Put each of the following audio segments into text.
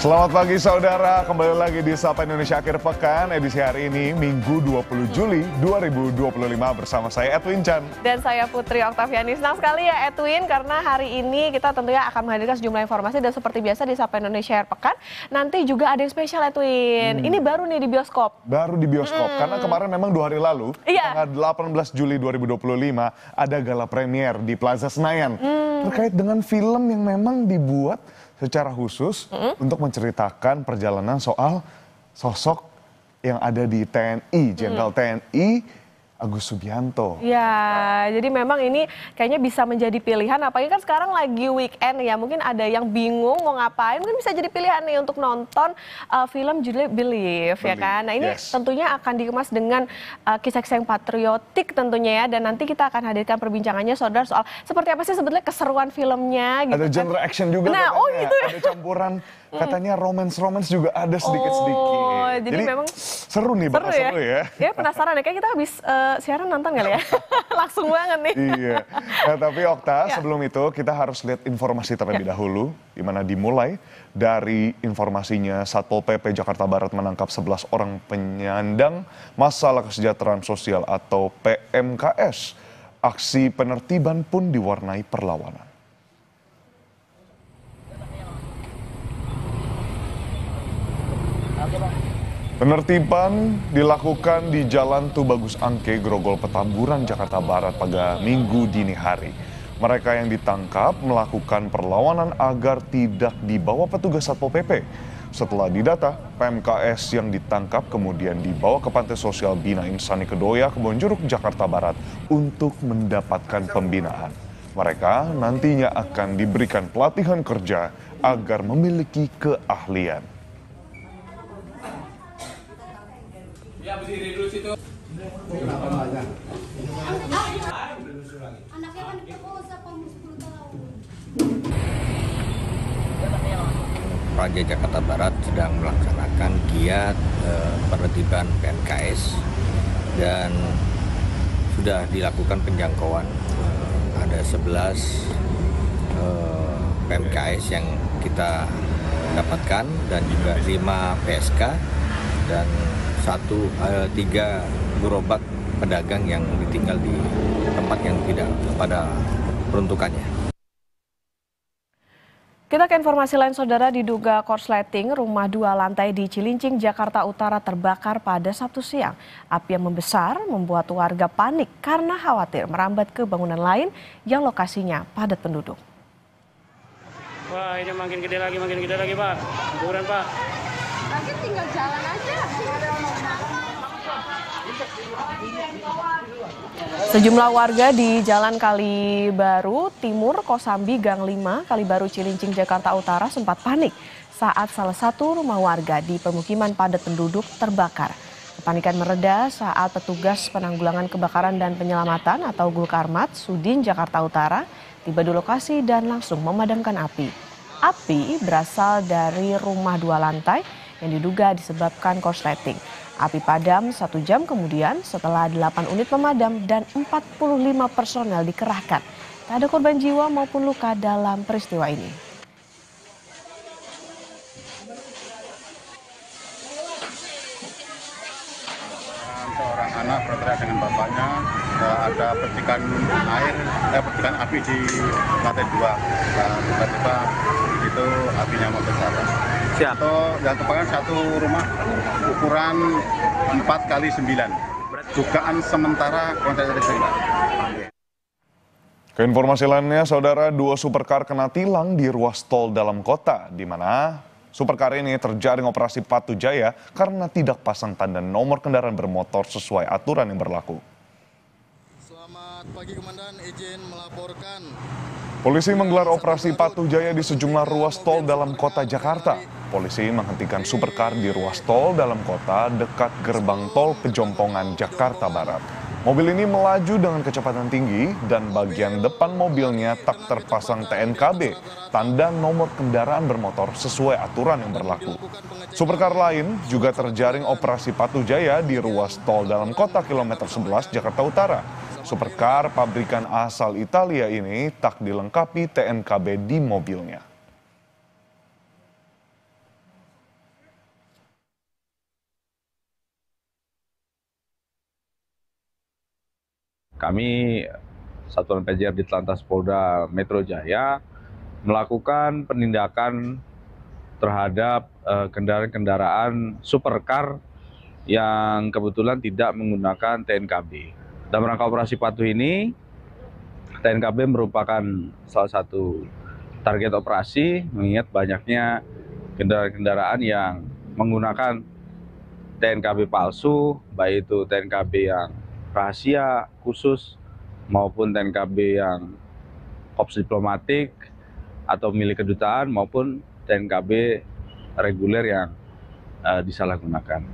Selamat pagi saudara, kembali lagi di Sapa Indonesia Akhir Pekan, edisi hari ini Minggu 20 Juli 2025 bersama saya Edwin Chan. Dan saya Putri Oktaviani. Senang sekali ya Edwin, karena hari ini kita tentunya akan menghadirkan sejumlah informasi dan seperti biasa di Sapa Indonesia Akhir Pekan, nanti juga ada yang spesial Edwin. Ini baru nih di bioskop. Baru di bioskop, karena kemarin memang 2 hari lalu, tanggal 18 Juli 2025, ada gala premier di Plaza Senayan. Terkait dengan film yang memang dibuat secara khusus untuk menceritakan perjalanan soal sosok yang ada di TNI, Jenderal TNI Agus Subianto. Ya, jadi memang ini kayaknya bisa menjadi pilihan, apalagi kan sekarang lagi weekend ya, mungkin ada yang bingung mau ngapain, mungkin bisa jadi pilihan nih untuk nonton film judulnya Believe, ya kan. Nah ini tentunya akan dikemas dengan kisah-kisah yang patriotik tentunya ya, dan nanti kita akan hadirkan perbincangannya saudara soal seperti apa sih sebetulnya keseruan filmnya. Gitu ada genre action juga nah, katanya, gitu ya. ada campuran katanya romance juga ada sedikit-sedikit. Jadi memang seru nih, bakal seru ya. Ya penasaran ya, kayak kita habis siaran nonton kali ya. Langsung banget nih. Iya. Nah, tapi Okta, sebelum itu kita harus lihat informasi terlebih dahulu, di mana dimulai dari informasinya Satpol PP Jakarta Barat menangkap 11 orang penyandang masalah kesejahteraan sosial atau PMKS. Aksi penertiban pun diwarnai perlawanan. Penertiban dilakukan di Jalan Tubagus Angke, Grogol Petamburan, Jakarta Barat pada Minggu dini hari. Mereka yang ditangkap melakukan perlawanan agar tidak dibawa petugas Satpol PP. Setelah didata, PMKS yang ditangkap kemudian dibawa ke Pantai Sosial Bina Insani Kedoya, Kebonjeruk, Jakarta Barat untuk mendapatkan pembinaan. Mereka nantinya akan diberikan pelatihan kerja agar memiliki keahlian. Ya berdiri dulu situ. Kenapa banyak? Anaknya kan diperkosa umur 10 tahun. Raja Jakarta Barat sedang melaksanakan giat penertiban PMKS dan sudah dilakukan penjangkauan. Ada 11 PMKS yang kita dapatkan dan juga 5 PSK dan 3 gerobak pedagang yang ditinggal di tempat yang tidak pada peruntukannya. Kita ke informasi lain saudara, diduga korsleting rumah 2 lantai di Cilincing, Jakarta Utara terbakar pada Sabtu siang. Api yang membesar membuat warga panik karena khawatir merambat ke bangunan lain yang lokasinya padat penduduk. Wah ini makin gede lagi Pak, buruan Pak. Lagi tinggal jalan aja. Sejumlah warga di Jalan Kalibaru Timur, Kosambi, Gang 5, Kalibaru, Cilincing, Jakarta Utara sempat panik saat salah satu rumah warga di permukiman padat penduduk terbakar. Kepanikan mereda saat petugas penanggulangan kebakaran dan penyelamatan atau Gulkarmat Sudin Jakarta Utara tiba di lokasi dan langsung memadamkan api. Api berasal dari rumah 2 lantai yang diduga disebabkan korsleting. Api padam 1 jam kemudian setelah 8 unit pemadam dan 45 personel dikerahkan. Tak ada korban jiwa maupun luka dalam peristiwa ini. Seorang anak berteriak dengan bapaknya, ada percikan api di lantai 2. Nah, tiba-tiba itu apinya membesar. Atau yang terbakar satu rumah ukuran 4x9. Dugaan sementara kontrak listrik. Ke informasi lainnya, saudara, 2 supercar kena tilang di ruas tol dalam kota, di mana supercar ini terjaring operasi Patu Jaya karena tidak pasang tanda nomor kendaraan bermotor sesuai aturan yang berlaku. Selamat pagi Komandan, izin melaporkan. Polisi menggelar operasi Patu Jaya di sejumlah ruas tol dalam kota Jakarta. Polisi menghentikan supercar di ruas tol dalam kota dekat gerbang tol Pejompongan, Jakarta Barat. Mobil ini melaju dengan kecepatan tinggi dan bagian depan mobilnya tak terpasang TNKB, tanda nomor kendaraan bermotor sesuai aturan yang berlaku. Supercar lain juga terjaring operasi Patu Jaya di ruas tol dalam kota kilometer 11 Jakarta Utara. Supercar pabrikan asal Italia ini tak dilengkapi TNKB di mobilnya. kami Satuan PJR Ditlantas Polda Metro Jaya melakukan penindakan terhadap kendaraan-kendaraan supercar yang kebetulan tidak menggunakan TNKB. Dalam rangka operasi patuh ini, TNKB merupakan salah satu target operasi, mengingat banyaknya kendaraan-kendaraan yang menggunakan TNKB palsu, baik itu TNKB yang rahasia khusus maupun TNKB yang korps diplomatik atau milik kedutaan maupun TNKB reguler yang disalahgunakan.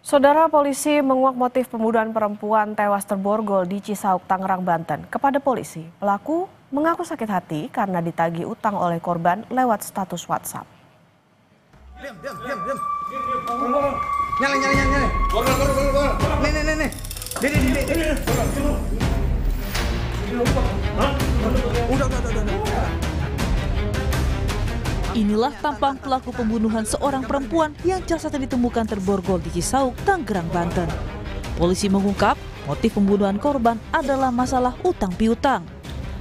Saudara, polisi menguak motif pembunuhan perempuan tewas terborgol di Cisauk, Tangerang, Banten. Kepada polisi, pelaku mengaku sakit hati karena ditagih utang oleh korban lewat status WhatsApp. Diam. Nyala. Nih. Udah. Inilah tampang pelaku pembunuhan seorang perempuan yang jasadnya ditemukan terborgol di Cisauk, Tangerang, Banten. Polisi mengungkap motif pembunuhan korban adalah masalah utang piutang.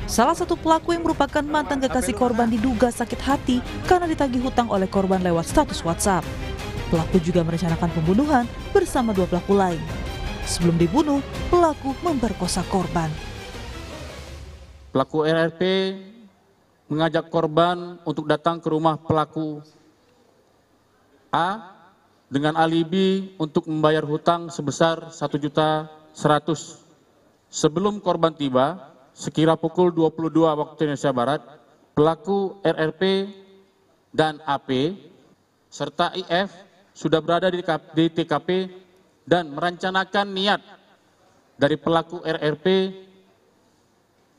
Salah satu pelaku yang merupakan mantan kekasih korban diduga sakit hati karena ditagih hutang oleh korban lewat status WhatsApp. Pelaku juga merencanakan pembunuhan bersama 2 pelaku lain. Sebelum dibunuh, pelaku memperkosa korban. Pelaku RRP mengajak korban untuk datang ke rumah pelaku A dengan alibi untuk membayar hutang sebesar 1.100.000. Sebelum korban tiba, sekira pukul 22 waktu Indonesia Barat, pelaku RRP dan AP serta IF sudah berada di TKP dan merencanakan niat dari pelaku RRP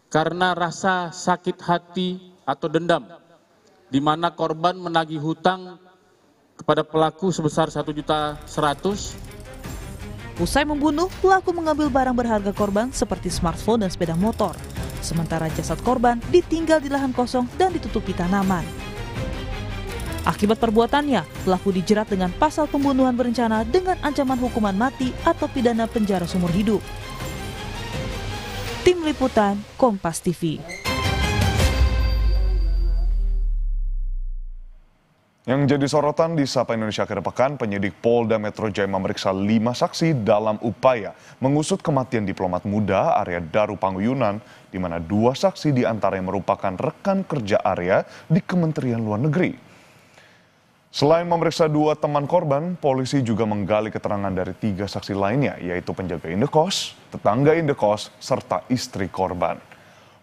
karena rasa sakit hati atau dendam, di mana korban menagih hutang kepada pelaku sebesar 1.100.000. Usai membunuh, pelaku mengambil barang berharga korban seperti smartphone dan sepeda motor. Sementara jasad korban ditinggal di lahan kosong dan ditutupi tanaman. Akibat perbuatannya, pelaku dijerat dengan pasal pembunuhan berencana dengan ancaman hukuman mati atau pidana penjara seumur hidup. Tim Liputan, Kompas TV. Yang jadi sorotan di Sapa Indonesia Akhir Pekan, penyidik Polda Metro Jaya memeriksa 5 saksi dalam upaya mengusut kematian diplomat muda Arya Daru Panguyunan, di mana 2 saksi diantaranya merupakan rekan kerja Arya di Kementerian Luar Negeri. Selain memeriksa 2 teman korban, polisi juga menggali keterangan dari 3 saksi lainnya, yaitu penjaga indekos, tetangga indekos, serta istri korban.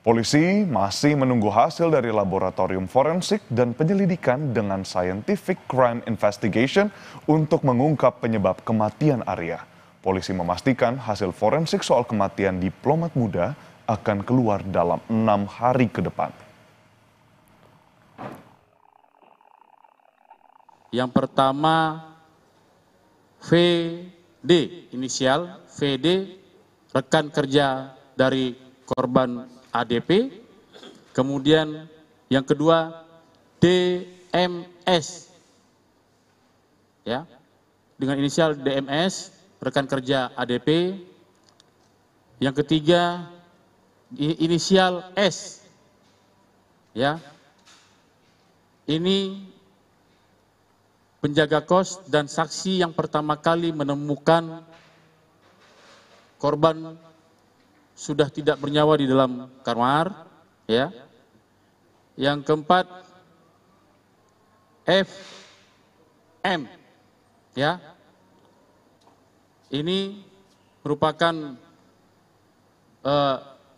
Polisi masih menunggu hasil dari laboratorium forensik dan penyelidikan dengan Scientific Crime Investigation untuk mengungkap penyebab kematian Arya. Polisi memastikan hasil forensik soal kematian diplomat muda akan keluar dalam 6 hari ke depan. Yang pertama, VD, inisial VD, rekan kerja dari korban ADP, kemudian yang kedua DMS, ya, dengan inisial DMS, rekan kerja ADP. Yang ketiga inisial S, ya, ini penjaga kos dan saksi yang pertama kali menemukan korban sudah tidak bernyawa di dalam kamar, ya. Yang keempat FM, ya. Ini merupakan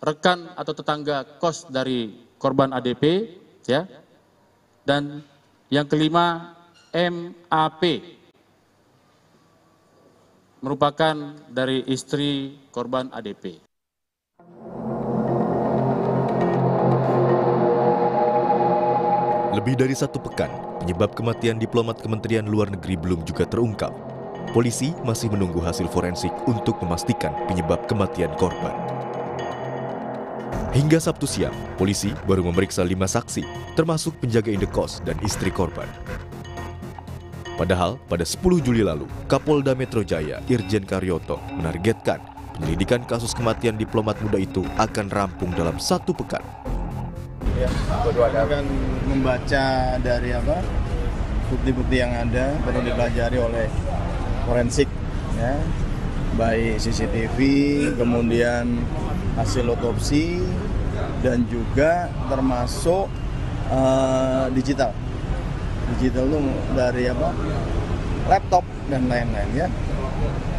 rekan atau tetangga kos dari korban ADP, ya. Dan yang kelima MAP, merupakan dari istri korban ADP. Lebih dari 1 pekan, penyebab kematian diplomat Kementerian Luar Negeri belum juga terungkap. Polisi masih menunggu hasil forensik untuk memastikan penyebab kematian korban. Hingga Sabtu siang, polisi baru memeriksa 5 saksi, termasuk penjaga indekos dan istri korban. Padahal pada 10 Juli lalu, Kapolda Metro Jaya Irjen Karyoto menargetkan penyelidikan kasus kematian diplomat muda itu akan rampung dalam 1 pekan. Ya, akan membaca dari bukti-bukti yang ada perlu dipelajari oleh forensik, ya, baik CCTV, kemudian hasil otopsi, dan juga termasuk digital itu dari laptop dan lain-lain, ya.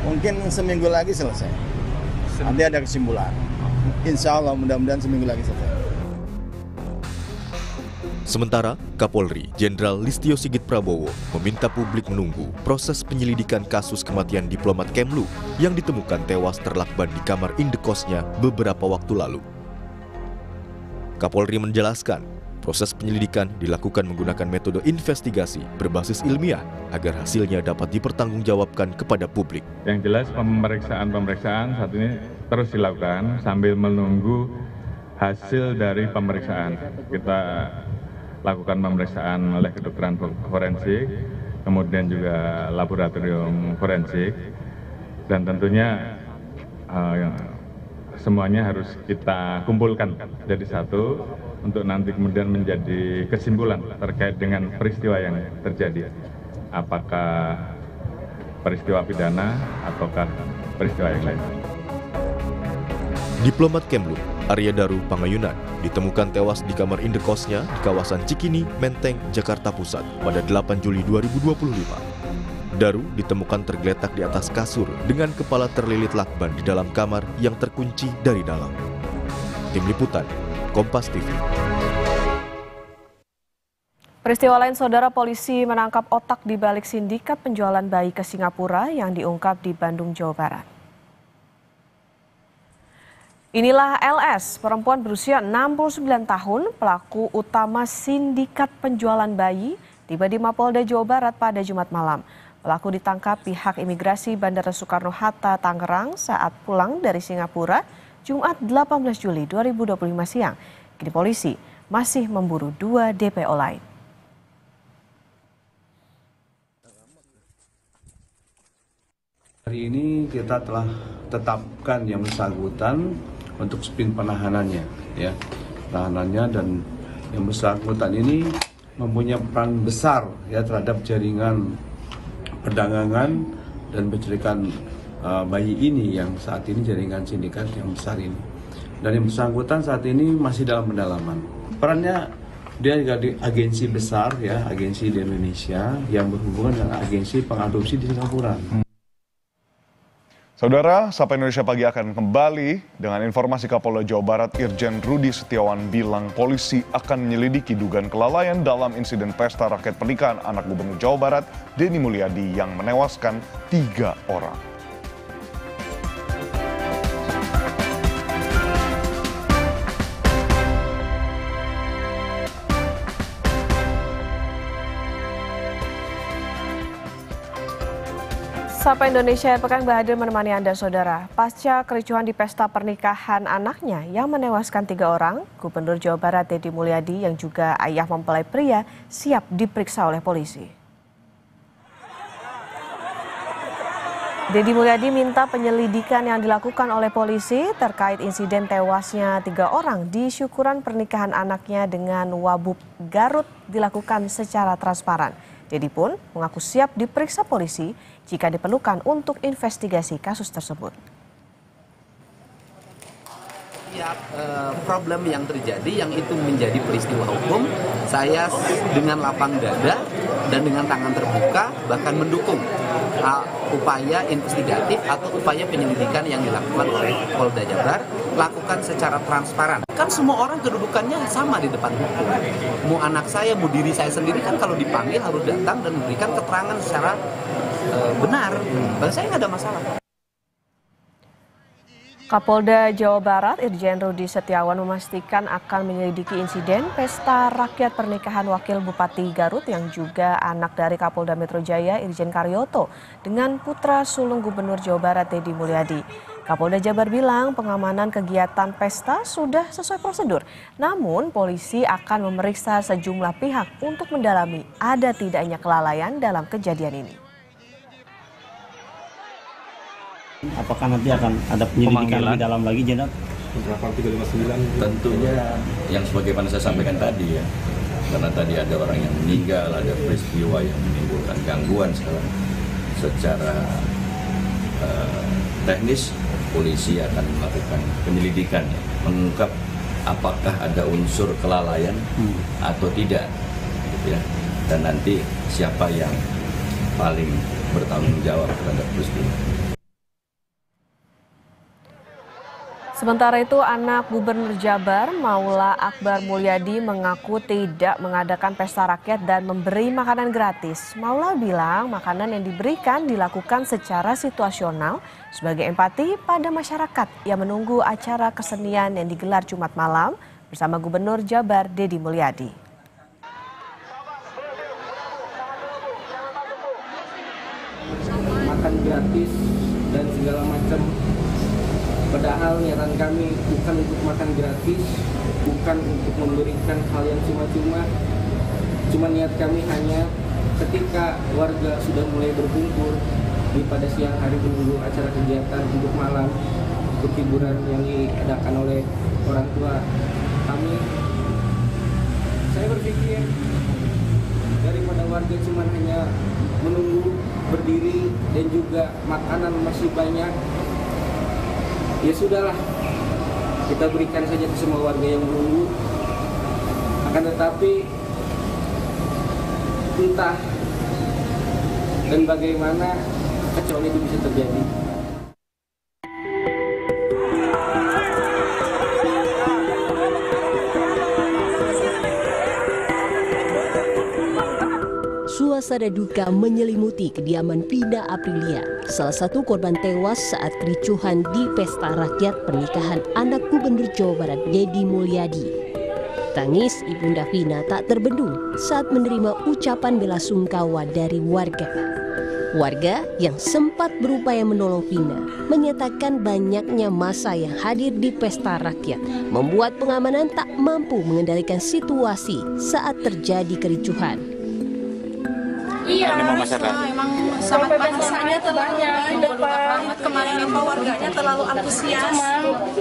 Mungkin seminggu lagi selesai. Nanti ada kesimpulan. Insya Allah mudah-mudahan seminggu lagi selesai. Sementara, Kapolri Jenderal Listio Sigit Prabowo meminta publik menunggu proses penyelidikan kasus kematian diplomat Kemlu yang ditemukan tewas terlakban di kamar indekosnya beberapa waktu lalu. Kapolri menjelaskan, proses penyelidikan dilakukan menggunakan metode investigasi berbasis ilmiah agar hasilnya dapat dipertanggungjawabkan kepada publik. Yang jelas pemeriksaan saat ini terus dilakukan sambil menunggu hasil dari pemeriksaan. Kita lakukan pemeriksaan oleh kedokteran forensik, kemudian juga laboratorium forensik, dan tentunya semuanya harus kita kumpulkan jadi satu untuk nanti kemudian menjadi kesimpulan terkait dengan peristiwa yang terjadi. Apakah peristiwa pidana ataukah peristiwa yang lain. Diplomat Kemlu Arya Daru Pangayunan ditemukan tewas di kamar indekosnya di kawasan Cikini, Menteng, Jakarta Pusat pada 8 Juli 2025. Daru ditemukan tergeletak di atas kasur dengan kepala terlilit lakban di dalam kamar yang terkunci dari dalam. Tim Liputan, Kompas TV. Peristiwa lain, saudara, polisi menangkap otak di balik sindikat penjualan bayi ke Singapura yang diungkap di Bandung, Jawa Barat. Inilah LS, perempuan berusia 69 tahun, pelaku utama sindikat penjualan bayi, tiba di Mapolda Jawa Barat pada Jumat malam. Pelaku ditangkap pihak imigrasi Bandara Soekarno-Hatta, Tangerang saat pulang dari Singapura, Jumat 18 Juli 2025 siang. Kini polisi masih memburu 2 DPO lain. Hari ini kita telah tetapkan yang bersangkutan untuk spin penahanannya, ya, penahanannya, dan yang bersangkutan ini mempunyai peran besar, ya, terhadap jaringan perdagangan dan penculikan bayi ini yang saat ini jaringan sindikat yang besar ini. Dan yang bersangkutan saat ini masih dalam pendalaman. Perannya dia juga di agensi besar, ya, agensi di Indonesia yang berhubungan dengan agensi pengadopsi di Singapura. Saudara, Sapa Indonesia Pagi akan kembali dengan informasi. Kapolda Jawa Barat Irjen Rudi Setiawan bilang polisi akan menyelidiki dugaan kelalaian dalam insiden pesta rakyat pernikahan anak Gubernur Jawa Barat Denny Mulyadi yang menewaskan 3 orang. Sapa Indonesia Pekan Bahadir menemani Anda, saudara. Pasca kericuhan di pesta pernikahan anaknya yang menewaskan 3 orang, Gubernur Jawa Barat Denny Mulyadi yang juga ayah mempelai pria siap diperiksa oleh polisi. Denny Mulyadi minta penyelidikan yang dilakukan oleh polisi terkait insiden tewasnya 3 orang di syukuran pernikahan anaknya dengan Wabub Garut dilakukan secara transparan. Denny pun mengaku siap diperiksa polisi jika diperlukan untuk investigasi kasus tersebut. Setiap problem yang terjadi yang itu menjadi peristiwa hukum, saya dengan lapang dada dan dengan tangan terbuka bahkan mendukung upaya investigatif atau upaya penyelidikan yang dilakukan oleh Polda Jabar, lakukan secara transparan. Kan semua orang kedudukannya sama di depan hukum. Mau anak saya, mau diri saya sendiri kan kalau dipanggil harus datang dan memberikan keterangan secara benar. Bagi saya nggak ada masalah. Kapolda Jawa Barat Irjen Rudi Setiawan memastikan akan menyelidiki insiden pesta rakyat pernikahan Wakil Bupati Garut yang juga anak dari Kapolda Metro Jaya Irjen Karyoto dengan putra sulung Gubernur Jawa Barat Denny Mulyadi. Kapolda Jabar bilang pengamanan kegiatan pesta sudah sesuai prosedur. Namun polisi akan memeriksa sejumlah pihak untuk mendalami ada tidaknya kelalaian dalam kejadian ini. Apakah nanti akan ada penyelidikan lebih dalam lagi, Jenderal? Tentunya yang sebagaimana saya sampaikan tadi ya, karena tadi ada orang yang meninggal, ada peristiwa yang menimbulkan gangguan secara teknis, polisi akan melakukan penyelidikan, mengungkap apakah ada unsur kelalaian atau tidak, gitu ya. Dan nanti siapa yang paling bertanggung jawab terhadap peristiwa. Sementara itu, anak Gubernur Jabar, Maula Akbar Mulyadi, mengaku tidak mengadakan pesta rakyat dan memberi makanan gratis. Maula bilang makanan yang diberikan dilakukan secara situasional sebagai empati pada masyarakat yang menunggu acara kesenian yang digelar Jumat malam bersama Gubernur Jabar Deddy Mulyadi. Makan gratis dan segala macam. Padahal niatan kami bukan untuk makan gratis, bukan untuk memberikan hal yang cuma-cuma. Cuma niat kami hanya ketika warga sudah mulai berkumpul pada siang hari menunggu acara kegiatan untuk malam, untuk hiburan yang diadakan oleh orang tua kami. Saya berpikir daripada warga cuma hanya menunggu, berdiri, dan juga makanan masih banyak, ya sudahlah, kita berikan saja ke semua warga yang menunggu. Akan tetapi entah dan bagaimana kekacauan itu bisa terjadi. Suasana duka menyelimuti kediaman Vina Aprilia, salah satu korban tewas saat kericuhan di pesta rakyat pernikahan anak Gubernur Jawa Barat Deddy Mulyadi. Tangis Ibunda Vina tak terbendung saat menerima ucapan bela sungkawa dari warga. Warga yang sempat berupaya menolong Vina menyatakan banyaknya massa yang hadir di pesta rakyat membuat pengamanan tak mampu mengendalikan situasi saat terjadi kericuhan. Iya, emang sangat masanya terbanyak banget kemarin apa warganya terlalu antusias.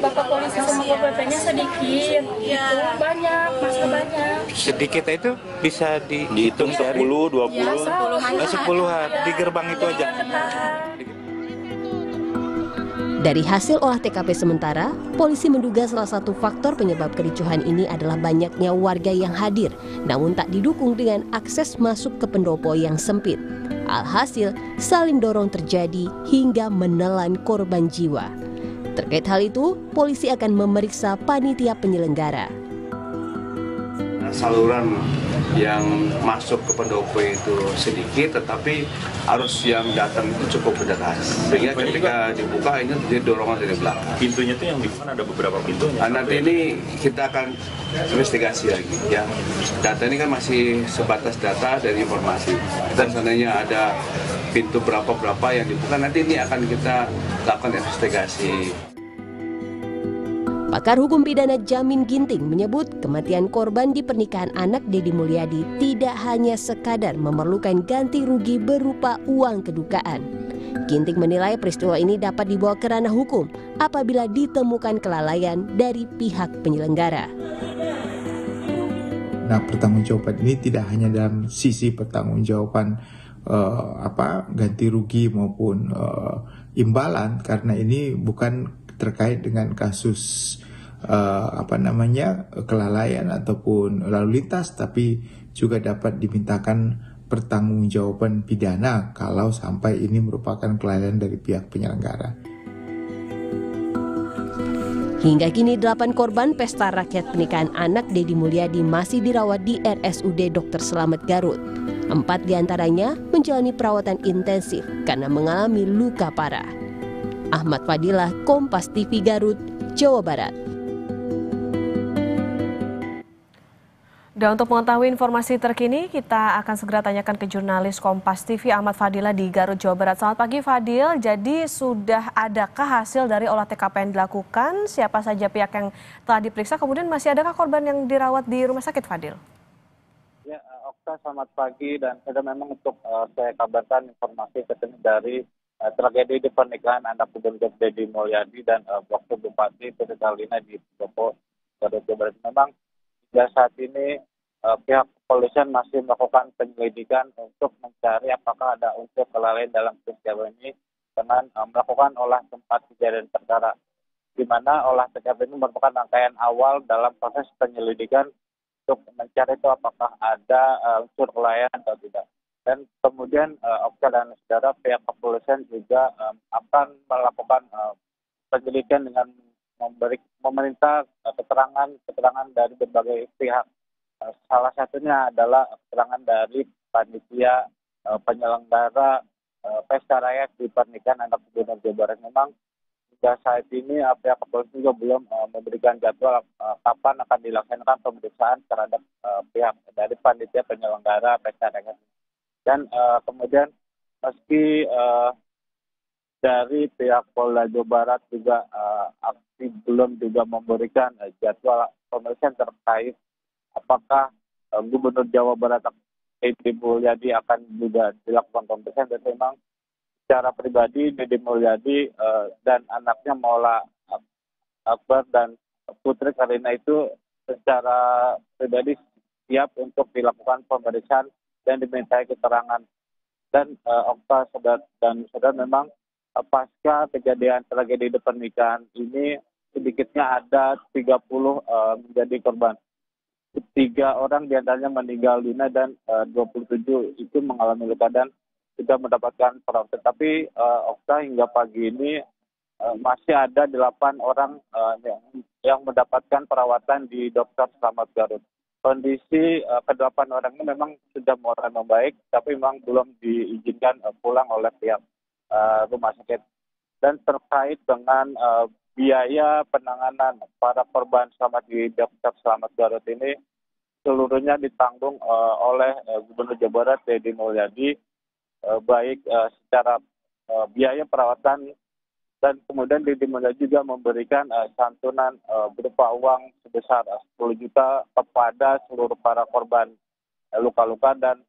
Bapak polisi sama BPP-nya sedikit, ya banyak, masa banyak. Sedikit itu bisa dihitung 10, 20, ya, 10-an di gerbang itu aja. Dari hasil olah TKP sementara, polisi menduga salah satu faktor penyebab kericuhan ini adalah banyaknya warga yang hadir, namun tak didukung dengan akses masuk ke pendopo yang sempit. Alhasil, saling dorong terjadi hingga menelan korban jiwa. Terkait hal itu, polisi akan memeriksa panitia penyelenggara. Saluran yang masuk ke pendopo itu sedikit, tetapi arus yang datang itu cukup deras. Sehingga ketika dibuka ini terjadi dorongan dari belakang. Pintunya itu yang dibuka ada beberapa pintunya. Nanti ini kita akan investigasi lagi. Ya, data ini kan masih sebatas data dari informasi. Dan seandainya ada pintu berapa yang dibuka, nanti ini akan kita lakukan investigasi. Pakar hukum pidana Jamin Ginting menyebut kematian korban di pernikahan anak Deddy Mulyadi tidak hanya sekadar memerlukan ganti rugi berupa uang kedukaan. Ginting menilai peristiwa ini dapat dibawa ke ranah hukum apabila ditemukan kelalaian dari pihak penyelenggara. Nah, pertanggungjawaban ini tidak hanya dalam sisi pertanggungjawaban ganti rugi maupun imbalan, karena ini bukan terkait dengan kasus kelalaian ataupun lalu lintas, tapi juga dapat dimintakan pertanggungjawaban pidana kalau sampai ini merupakan kelalaian dari pihak penyelenggara. Hingga kini 8 korban pesta rakyat pernikahan anak Deddy Mulyadi masih dirawat di RSUD Dr. Slamet Garut. 4 diantaranya menjalani perawatan intensif karena mengalami luka parah. Ahmad Fadilah, Kompas TV Garut, Jawa Barat. Dan untuk mengetahui informasi terkini, kita akan segera tanyakan ke jurnalis Kompas TV Ahmad Fadila di Garut, Jawa Barat. Selamat pagi Fadil, jadi sudah adakah hasil dari olah TKP yang dilakukan? Siapa saja pihak yang telah diperiksa? Kemudian masih adakah korban yang dirawat di rumah sakit, Fadil? Ya, Okta, selamat pagi dan sudah memang untuk saya kabarkan informasi terkini dari tragedi di pernikahan anak Gubernur Deddy Mulyadi dan Wakil Bupati Putri Karlina di Pendopo, Garut, Jawa Barat. Memang hingga saat ini pihak kepolisian masih melakukan penyelidikan untuk mencari apakah ada unsur kelalaian dalam peristiwa ini dengan melakukan olah tempat kejadian perkara, di mana olah TKP ini merupakan rangkaian awal dalam proses penyelidikan untuk mencari itu apakah ada unsur kelalaian atau tidak. Dan kemudian Okta dan saudara, pihak kepolisian juga akan melakukan penyelidikan dengan meminta keterangan dari berbagai pihak. Salah satunya adalah keterangan dari panitia penyelenggara pesta rakyat di pernikahan anak Gubernur Jawa Barat. Memang hingga saat ini pihak kepolisian juga belum memberikan jadwal kapan akan dilaksanakan pemeriksaan terhadap pihak dari panitia penyelenggara pesta rakyat. Dan kemudian meski dari pihak Polda Jawa Barat juga belum juga memberikan jadwal pemeriksaan terkait apakah Gubernur Jawa Barat Deddy Mulyadi akan juga dilakukan pemeriksaan. Dan memang secara pribadi Deddy Mulyadi dan anaknya Maula Akbar dan Putri Karlina itu secara pribadi siap untuk dilakukan pemeriksaan dan dimintai keterangan. Dan Okta dan saudara, memang pasca kejadian tragedi di pernikahan ini sedikitnya ada 30 menjadi korban. 3 orang diantaranya meninggal dunia dan 27 itu mengalami luka dan sudah mendapatkan perawatan. Tapi Okta, hingga pagi ini masih ada 8 orang yang mendapatkan perawatan di Dr. Slamet Garut. Kondisi ke-8 orang ini memang sudah mulai membaik, tapi memang belum diizinkan pulang oleh pihak rumah sakit. Dan terkait dengan biaya penanganan para korban selamat di Dr. Slamet Garut ini seluruhnya ditanggung oleh Gubernur Jawa Barat Deddy Mulyadi, baik secara biaya perawatan, dan kemudian Deddy Mulyadi juga memberikan santunan berupa uang sebesar 10 juta kepada seluruh para korban luka-luka, dan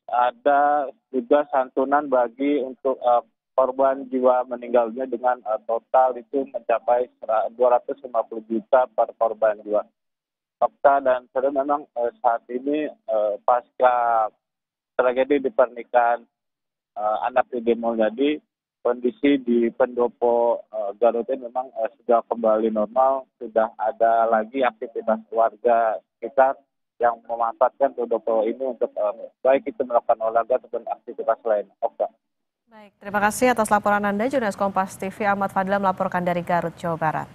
ada juga santunan bagi untuk korban jiwa meninggalnya dengan total itu mencapai 250 juta per korban jiwa. Okta dan saudara, memang saat ini pasca tragedi di pernikahan anak Deddy Mulyadi, kondisi di Pendopo Garut ini memang sudah kembali normal, sudah ada lagi aktivitas warga sekitar yang memanfaatkan Pendopo ini untuk baik itu melakukan olahraga ataupun aktivitas lain. Okta. Baik, terima kasih atas laporan Anda, jurnalis Kompas TV Ahmad Fadila melaporkan dari Garut, Jawa Barat.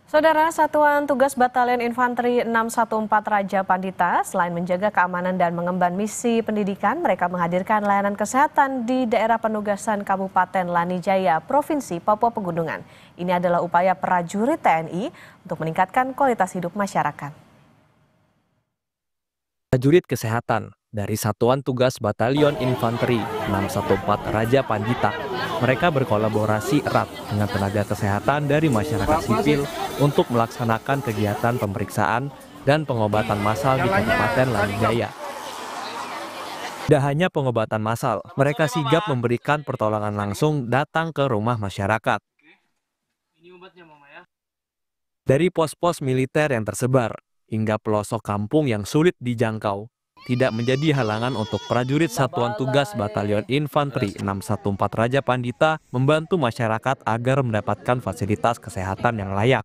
Saudara, Satuan Tugas Batalion Infanteri 614 Raja Pandita selain menjaga keamanan dan mengemban misi pendidikan, mereka menghadirkan layanan kesehatan di daerah penugasan Kabupaten Lanijaya, Provinsi Papua Pegunungan. Ini adalah upaya prajurit TNI untuk meningkatkan kualitas hidup masyarakat. Prajurit kesehatan dari Satuan Tugas Batalion Infanteri 614 Raja Pandita. Mereka berkolaborasi erat dengan tenaga kesehatan dari masyarakat sipil untuk melaksanakan kegiatan pemeriksaan dan pengobatan massal di Kabupaten Lanijaya. Tidak hanya pengobatan massal, mereka sigap memberikan pertolongan langsung datang ke rumah masyarakat. Dari pos-pos militer yang tersebar hingga pelosok kampung yang sulit dijangkau, tidak menjadi halangan untuk prajurit Satuan Tugas Batalion Infanteri 614 Raja Pandita membantu masyarakat agar mendapatkan fasilitas kesehatan yang layak.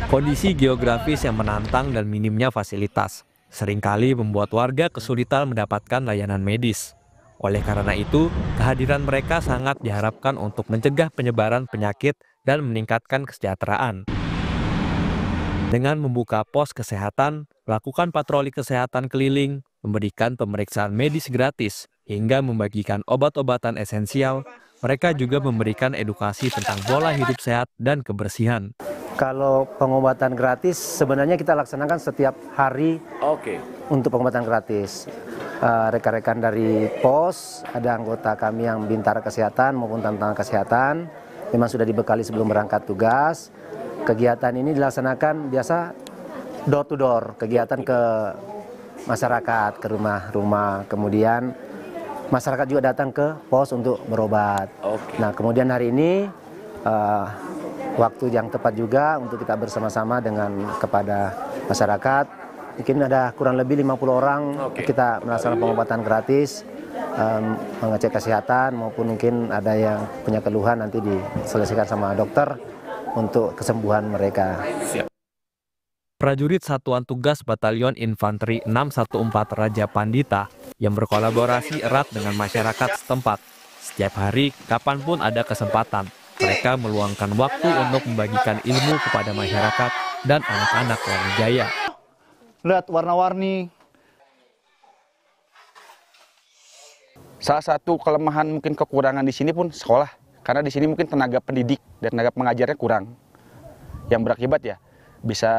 Kondisi geografis yang menantang dan minimnya fasilitas seringkali membuat warga kesulitan mendapatkan layanan medis. Oleh karena itu, kehadiran mereka sangat diharapkan untuk mencegah penyebaran penyakit dan meningkatkan kesejahteraan. Dengan membuka pos kesehatan, melakukan patroli kesehatan keliling, memberikan pemeriksaan medis gratis, hingga membagikan obat-obatan esensial, mereka juga memberikan edukasi tentang pola hidup sehat dan kebersihan. Kalau pengobatan gratis sebenarnya kita laksanakan setiap hari untuk pengobatan gratis. Rekan-rekan dari pos, ada anggota kami yang bintara kesehatan maupun tantangan kesehatan, memang sudah dibekali sebelum berangkat tugas. Kegiatan ini dilaksanakan biasa door to door, kegiatan ke masyarakat, ke rumah-rumah, kemudian masyarakat juga datang ke pos untuk berobat. Nah, kemudian hari ini waktu yang tepat juga untuk kita bersama-sama dengan kepada masyarakat. Mungkin ada kurang lebih 50 orang kita melaksanakan pengobatan gratis, mengecek kesehatan maupun mungkin ada yang punya keluhan nanti diselesaikan sama dokter untuk kesembuhan mereka. Prajurit Satuan Tugas Batalion Infanteri 614 Raja Pandita yang berkolaborasi erat dengan masyarakat setempat. Setiap hari, kapanpun ada kesempatan, mereka meluangkan waktu untuk membagikan ilmu kepada masyarakat dan anak-anak Lani Jaya. Lihat warna-warni. Salah satu kelemahan mungkin kekurangan di sini pun sekolah, karena di sini mungkin tenaga pendidik dan tenaga pengajarnya kurang. Yang berakibat ya bisa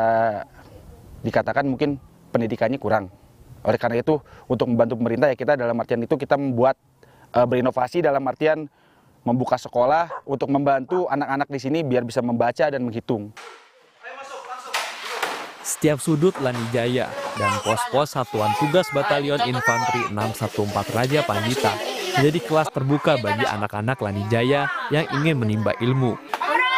dikatakan mungkin pendidikannya kurang. Oleh karena itu untuk membantu pemerintah ya kita dalam artian itu kita membuat berinovasi dalam artian membuka sekolah untuk membantu anak-anak di sini biar bisa membaca dan menghitung. Setiap sudut Lani Jaya dan pos-pos Satuan Tugas Batalion Infanteri 614 Raja Pandita menjadi kelas terbuka bagi anak-anak Lani Jaya yang ingin menimba ilmu.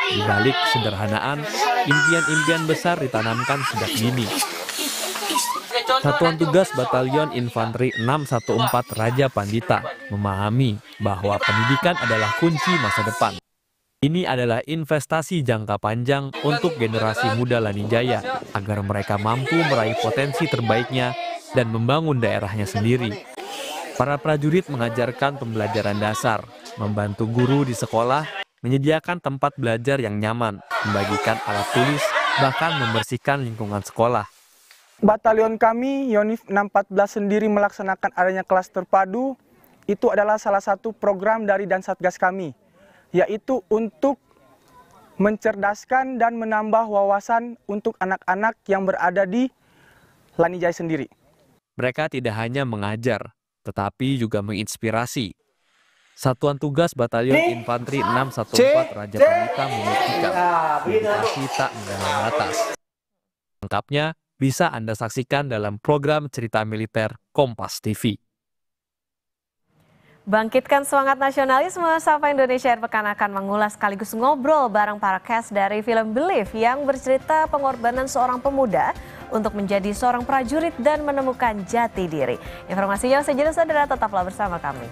Di balik kesederhanaan, impian-impian besar ditanamkan sejak dini. Satuan Tugas Batalion Infanteri 614 Raja Pandita memahami bahwa pendidikan adalah kunci masa depan. Ini adalah investasi jangka panjang untuk generasi muda Lani Jaya agar mereka mampu meraih potensi terbaiknya dan membangun daerahnya sendiri. Para prajurit mengajarkan pembelajaran dasar, membantu guru di sekolah, menyediakan tempat belajar yang nyaman, membagikan alat tulis, bahkan membersihkan lingkungan sekolah. Batalion kami, Yonif 614 sendiri melaksanakan adanya kelas terpadu, itu adalah salah satu program dari Dansatgas kami, yaitu untuk mencerdaskan dan menambah wawasan untuk anak-anak yang berada di Lani Jaya sendiri. Mereka tidak hanya mengajar, tetapi juga menginspirasi. Satuan Tugas Batalion Infanteri 614 Raja Pandita membuktikan edukasi tak mengenal batas. Lengkapnya bisa Anda saksikan dalam program Cerita Militer Kompas TV. Bangkitkan semangat nasionalisme, Sapa Indonesia Air Pekan akan mengulas sekaligus ngobrol bareng para cast dari film Believe yang bercerita pengorbanan seorang pemuda untuk menjadi seorang prajurit dan menemukan jati diri. Informasinya usai jeda, saudara, tetaplah bersama kami.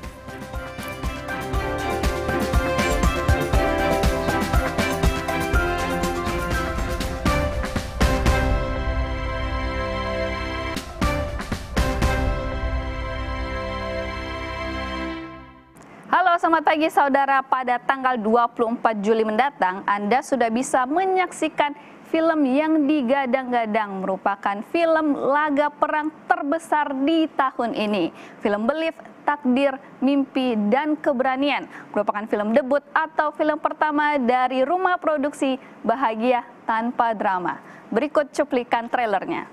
Halo, selamat pagi saudara. Pada tanggal 24 Juli mendatang, Anda sudah bisa menyaksikan film yang digadang-gadang merupakan film laga perang terbesar di tahun ini. Film Believe, Takdir, Mimpi, dan Keberanian merupakan film debut atau film pertama dari rumah produksi Bahagia Tanpa Drama. Berikut cuplikan trailernya.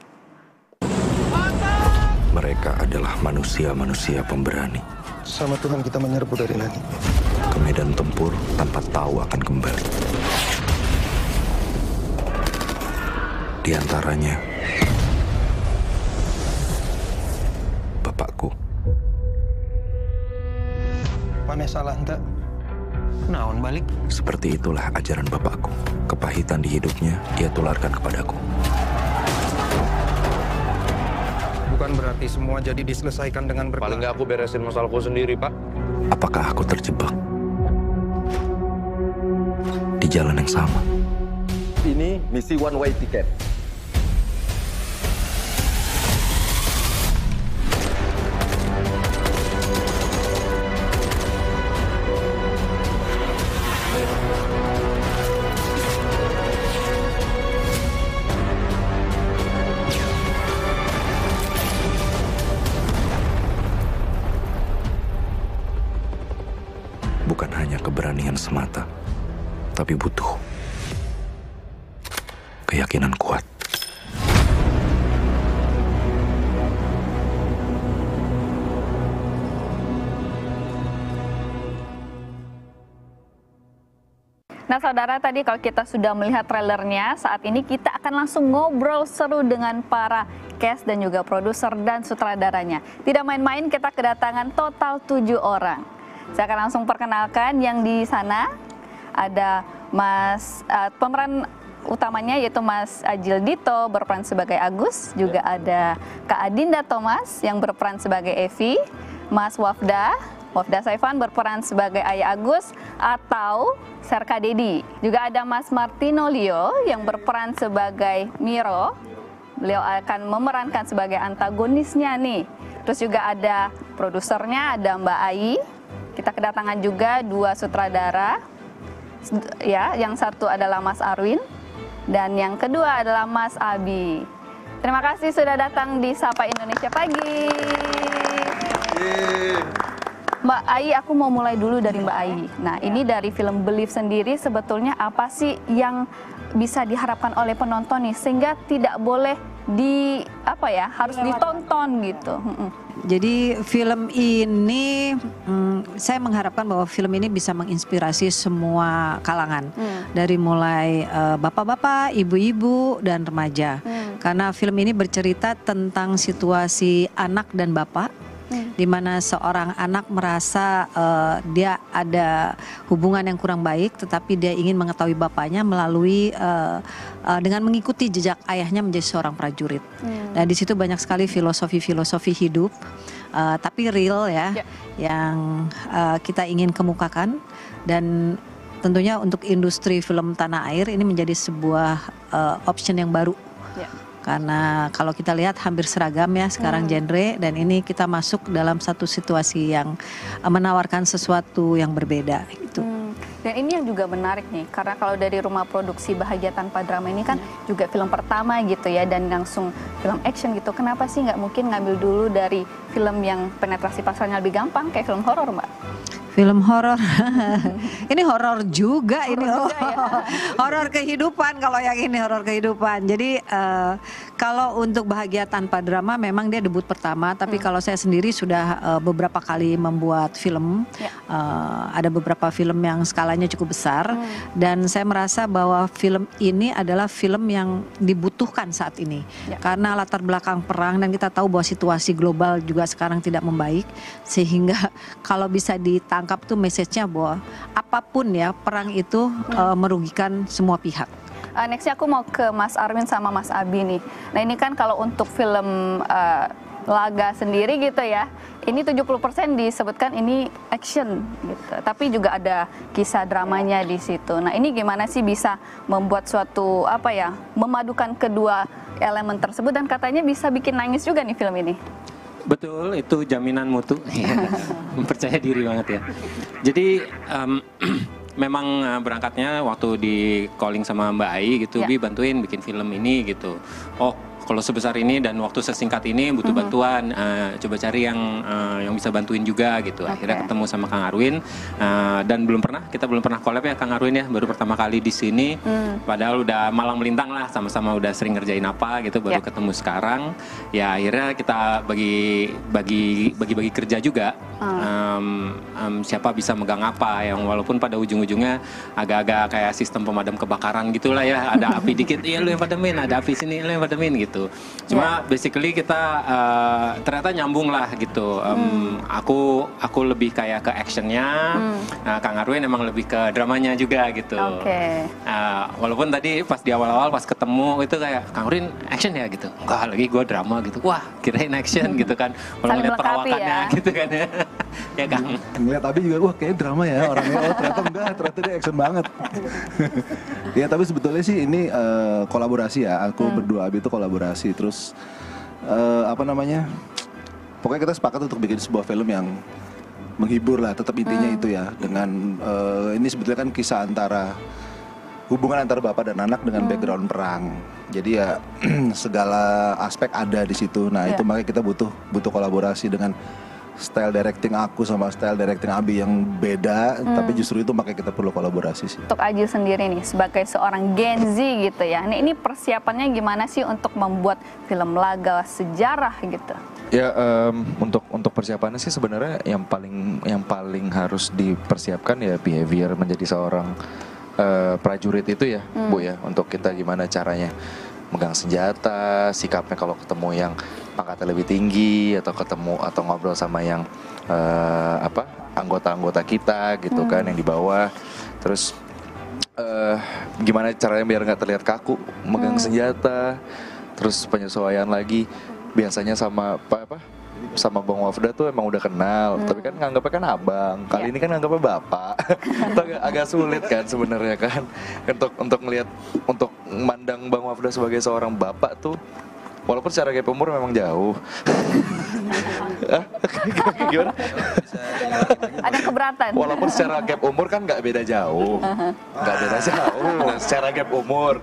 Mereka adalah manusia-manusia pemberani. Sama Tuhan kita menyerbu dari langit. Ke medan tempur tanpa tahu akan kembali. Di antaranya, bapakku. Mana salah ente? Naon balik? Seperti itulah ajaran bapakku. Kepahitan di hidupnya, ia tularkan kepadaku. Bukan berarti semua jadi diselesaikan dengan berkelas. Paling nggak aku beresin masalahku sendiri, Pak. Apakah aku terjebak di jalan yang sama? Ini misi one way ticket. Bukan hanya keberanian semata, tapi butuh keyakinan kuat. Nah saudara, tadi kalau kita sudah melihat trailernya, saat ini kita akan langsung ngobrol seru dengan para cast dan juga produser dan sutradaranya. Tidak main-main, kita kedatangan total 7 orang. Saya akan langsung perkenalkan yang di sana. Ada pemeran utamanya yaitu Mas Ajil Dito berperan sebagai Agus. Juga ada Kak Adinda Thomas yang berperan sebagai Evi. Mas Wafda Saifan berperan sebagai Ayah Agus atau Serka Dedi. Juga ada Mas Martino Leo yang berperan sebagai Miro. Beliau akan memerankan sebagai antagonisnya nih. Terus juga ada produsernya, ada Mbak Ai. Kita kedatangan juga 2 sutradara. Ya, yang satu adalah Mas Arwin dan yang kedua adalah Mas Abi. Terima kasih sudah datang di Sapa Indonesia Pagi. Mbak Ai, aku mau mulai dulu dari Mbak Ai. Nah, ini dari film Believe sendiri sebetulnya apa sih yang bisa diharapkan oleh penonton nih sehingga tidak boleh harus ditonton gitu. Jadi film ini saya mengharapkan bahwa film ini bisa menginspirasi semua kalangan dari mulai bapak-bapak, ibu-ibu dan remaja. Karena film ini bercerita tentang situasi anak dan bapak, di mana seorang anak merasa dia ada hubungan yang kurang baik, tetapi dia ingin mengetahui bapaknya melalui dengan mengikuti jejak ayahnya menjadi seorang prajurit. Dan di situ banyak sekali filosofi hidup, tapi real ya, yang kita ingin kemukakan. Dan tentunya untuk industri film tanah air ini menjadi sebuah option yang baru. Karena kalau kita lihat hampir seragam ya sekarang genre, dan ini kita masuk dalam satu situasi yang menawarkan sesuatu yang berbeda gitu. Dan ini yang juga menarik nih, karena kalau dari rumah produksi Bahagia Tanpa Drama ini kan juga film pertama gitu ya, dan langsung film action gitu. Kenapa sih nggak mungkin ngambil dulu dari film yang penetrasi pasarnya lebih gampang kayak film horor, Mbak? Film horor, ini horor juga, ini horor kehidupan. Kalau yang ini horor kehidupan. Jadi kalau untuk Bahagia Tanpa Drama memang dia debut pertama, tapi kalau saya sendiri sudah beberapa kali membuat film. Ada beberapa film yang skalanya cukup besar, dan saya merasa bahwa film ini adalah film yang dibutuhkan saat ini. Karena latar belakang perang, dan kita tahu bahwa situasi global juga sekarang tidak membaik, sehingga kalau bisa ditangkap tuh message-nya bahwa apapun ya, perang itu merugikan semua pihak. Nextnya aku mau ke Mas Arwin sama Mas Abi nih. Nah ini kan kalau untuk film laga sendiri gitu ya, ini 70% disebutkan ini action gitu, tapi juga ada kisah dramanya di situ. Nah ini gimana sih bisa membuat suatu memadukan kedua elemen tersebut, dan katanya bisa bikin nangis juga nih film ini. Betul, itu jaminan mutu. Percaya diri banget ya. Jadi memang berangkatnya waktu di calling sama Mbak Ai gitu, Bi bantuin bikin film ini gitu. Oh, kalau sebesar ini dan waktu sesingkat ini butuh bantuan, coba cari yang bisa bantuin juga gitu. Akhirnya ketemu sama Kang Arwin, dan kita belum pernah collab ya Kang Arwin ya, baru pertama kali di sini. Padahal udah malang melintang lah, sama-sama udah sering ngerjain apa gitu, baru ketemu sekarang. Ya akhirnya kita bagi kerja juga. Siapa bisa megang apa, yang walaupun pada ujung-ujungnya agak-agak kayak sistem pemadam kebakaran gitulah ya, ada api dikit, iya lu yang pademin, ada api sini, lu yang pademin gitu. Cuma basically kita ternyata nyambung lah gitu. Aku lebih kayak ke actionnya, Kang Arwin emang lebih ke dramanya juga gitu. Walaupun tadi pas di awal-awal pas ketemu itu kayak Kang Arwin action ya gitu, enggak, lagi gue drama gitu. Wah kirain action gitu kan, kalau ngeliat perawakannya gitu kan ya. Ya Kang. Ngeliat Abi juga, wah kayaknya drama ya orangnya. Oh ternyata enggak, ternyata dia action banget. Ya tapi sebetulnya sih ini kolaborasi ya. Aku berdua Abi itu kolaborasi. Terus pokoknya kita sepakat untuk bikin sebuah film yang menghibur lah. Tetap intinya itu ya. Dengan ini sebetulnya kan kisah hubungan antara bapak dan anak dengan background perang. Jadi ya segala aspek ada di situ. Nah itu makanya kita butuh kolaborasi dengan style directing aku sama style directing Abi yang beda, tapi justru itu makanya kita perlu kolaborasi sih. Untuk Ajil sendiri nih sebagai seorang Gen Z gitu ya, ini persiapannya gimana sih untuk membuat film laga sejarah gitu? Ya untuk persiapannya sih sebenarnya yang paling harus dipersiapkan ya behavior menjadi seorang prajurit itu ya, Bu ya, untuk kita gimana caranya megang senjata, sikapnya kalau ketemu yang pangkatnya lebih tinggi atau ngobrol sama yang anggota-anggota kita gitu kan yang di bawah. Terus gimana caranya biar nggak terlihat kaku megang senjata. Terus penyesuaian lagi biasanya sama sama Bang Wafda tuh emang udah kenal, tapi kan nganggapnya kan abang. Kali ini kan nganggapnya bapak. Itu agak sulit kan sebenarnya kan untuk memandang Bang Wafda sebagai seorang bapak tuh, walaupun secara gap umur memang jauh. Gimana? Ada keberatan. Walaupun secara gap umur kan nggak beda jauh, secara gap umur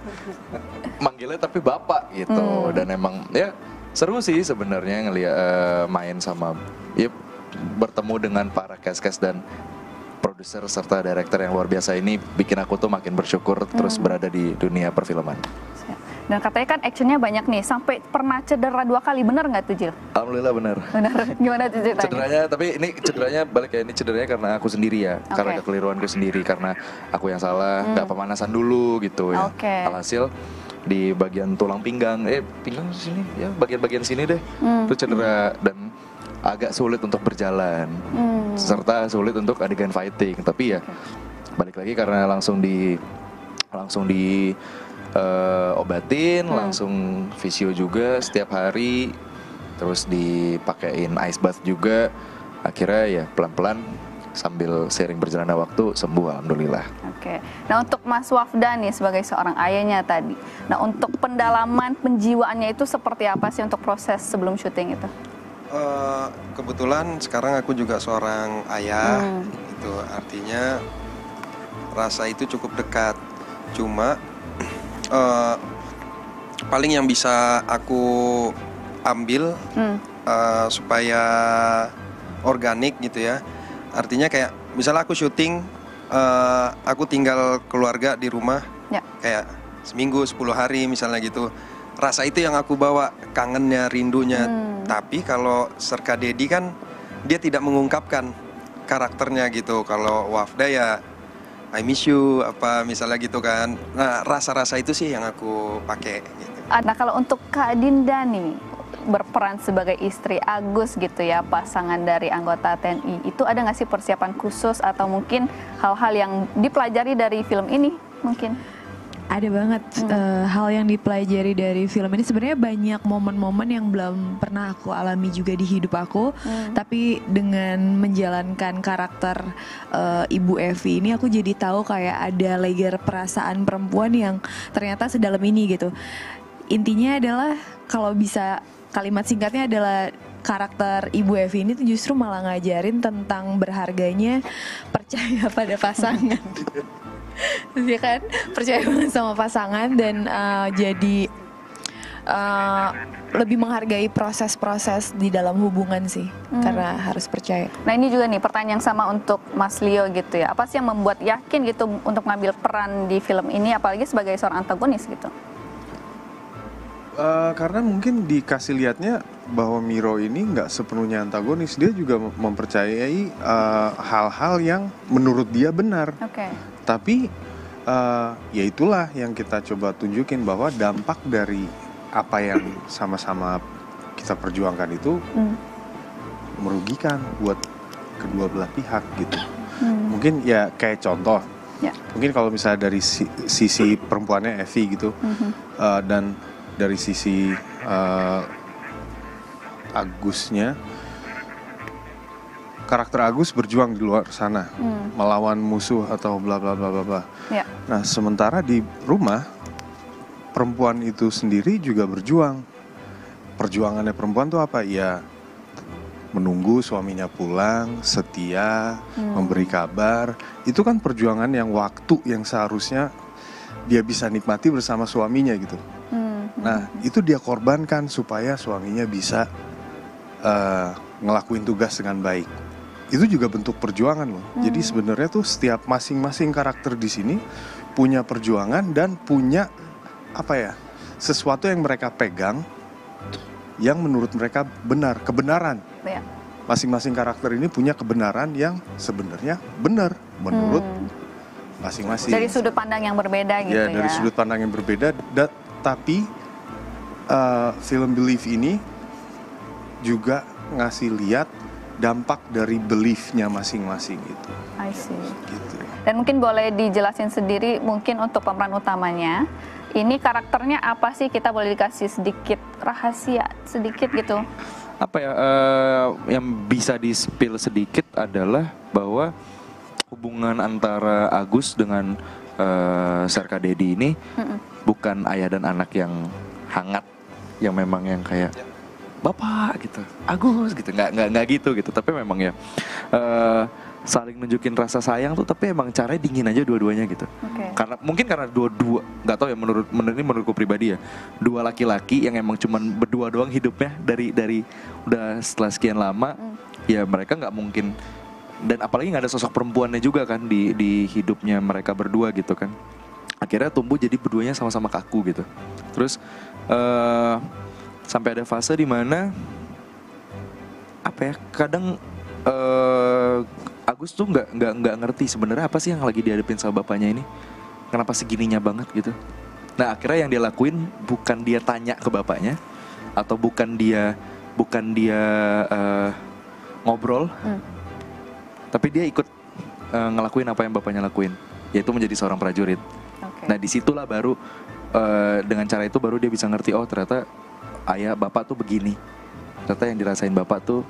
manggilnya tapi bapak gitu. Dan emang ya seru sih sebenarnya ngeliat main sama bertemu dengan para cast dan produser serta director yang luar biasa ini bikin aku tuh makin bersyukur terus berada di dunia perfilman. Dan katanya kan actionnya banyak nih, sampai pernah cedera 2 kali, bener nggak tuh Jil? Alhamdulillah bener. Gimana tuh ceritanya? Cederanya, tapi ini cederanya karena aku sendiri ya, karena kekeliruanku sendiri, karena aku yang salah, nggak pemanasan dulu gitu ya. Alhasil di bagian tulang pinggang sini ya, bagian sini deh, itu cedera dan agak sulit untuk berjalan, serta sulit untuk adegan fighting. Tapi ya balik lagi karena langsung di obatin, langsung visio juga setiap hari, terus dipakein ice bath juga, akhirnya ya pelan-pelan sambil sering berjalannya waktu sembuh alhamdulillah. Oke. Nah untuk Mas Wafda nih sebagai seorang ayahnya tadi, nah untuk pendalaman penjiwaannya itu seperti apa sih untuk proses sebelum syuting itu? Kebetulan sekarang aku juga seorang ayah, itu artinya rasa itu cukup dekat. Cuma paling yang bisa aku ambil supaya organik gitu ya. Artinya kayak misalnya aku syuting, aku tinggal keluarga di rumah, kayak seminggu 10 hari misalnya gitu. Rasa itu yang aku bawa, kangennya, rindunya. Tapi kalau Serka Dedi kan dia tidak mengungkapkan karakternya gitu. Kalau Wafda ya I miss you apa misalnya gitu kan. Nah rasa-rasa itu sih yang aku pakai gitu. Nah kalau untuk Kak Dinda nih berperan sebagai istri Agus gitu ya, pasangan dari anggota TNI, itu ada nggak sih persiapan khusus atau mungkin hal-hal yang dipelajari dari film ini mungkin? Ada banget hal yang dipelajari dari film ini. Sebenarnya banyak momen-momen yang belum pernah aku alami juga di hidup aku. Tapi dengan menjalankan karakter Ibu Evi ini, aku jadi tahu kayak ada layer perasaan perempuan yang ternyata sedalam ini gitu. Intinya adalah kalau bisa kalimat singkatnya adalah karakter Ibu Evi ini tuh justru malah ngajarin tentang berharganya percaya pada pasangan. Dia kan percaya banget sama pasangan dan jadi lebih menghargai proses-proses di dalam hubungan sih, karena harus percaya. Nah ini juga nih pertanyaan yang sama untuk Mas Leo gitu ya, apa sih yang membuat yakin gitu untuk ngambil peran di film ini apalagi sebagai seorang antagonis gitu? Karena mungkin dikasih lihatnya bahwa Miro ini nggak sepenuhnya antagonis, dia juga mempercayai hal-hal yang menurut dia benar. Tapi ya itulah yang kita coba tunjukin bahwa dampak dari apa yang sama-sama kita perjuangkan itu merugikan buat kedua belah pihak gitu. Mungkin ya kayak contoh, mungkin kalau misalnya dari sisi perempuannya Evi gitu, dan dari sisi Agusnya, karakter Agus berjuang di luar sana, melawan musuh atau bla bla bla bla bla. Nah, sementara di rumah perempuan itu sendiri juga berjuang. Perjuangannya perempuan tuh apa? Ya menunggu suaminya pulang, setia, memberi kabar. Itu kan perjuangan yang waktu yang seharusnya dia bisa nikmati bersama suaminya gitu. Nah, itu dia korbankan supaya suaminya bisa ngelakuin tugas dengan baik. Itu juga bentuk perjuangan loh. Jadi sebenarnya tuh setiap masing-masing karakter di sini punya perjuangan dan punya sesuatu yang mereka pegang yang menurut mereka benar, kebenaran. Ya. Masing-masing karakter ini punya kebenaran yang sebenarnya benar menurut masing-masing. Dari sudut pandang yang berbeda gitu ya. Ya, dari sudut pandang yang berbeda. Tapi film Believe ini juga ngasih lihat dampak dari belief-nya masing-masing itu. I see. Gitu. Dan mungkin boleh dijelasin sendiri mungkin untuk pemeran utamanya. Ini karakternya apa sih? Kita boleh dikasih sedikit rahasia sedikit gitu. Yang bisa di-spill sedikit adalah bahwa hubungan antara Agus dengan Serka Dedi ini bukan ayah dan anak yang hangat, yang memang yang kayak Bapak gitu, Agus gitu, nggak gitu, tapi memang ya saling nunjukin rasa sayang tuh, tapi emang caranya dingin aja dua-duanya gitu. Karena dua-dua, nggak tahu ya menurutku pribadi ya, dua laki-laki yang emang cuman berdua doang hidupnya dari udah setelah sekian lama, ya mereka nggak mungkin, dan apalagi nggak ada sosok perempuannya juga kan di hidupnya mereka berdua gitu kan. Akhirnya tumbuh jadi berduanya sama-sama kaku gitu. Terus sampai ada fase di mana kadang Agus tuh nggak ngerti sebenarnya apa sih yang lagi dihadapin sama bapaknya ini, kenapa segininya banget gitu. Nah akhirnya yang dia lakuin bukan dia tanya ke bapaknya atau bukan dia ngobrol, tapi dia ikut ngelakuin apa yang bapaknya lakuin, yaitu menjadi seorang prajurit. Nah disitulah baru dengan cara itu baru dia bisa ngerti, oh ternyata ayah bapak tuh begini, ternyata yang dirasain bapak tuh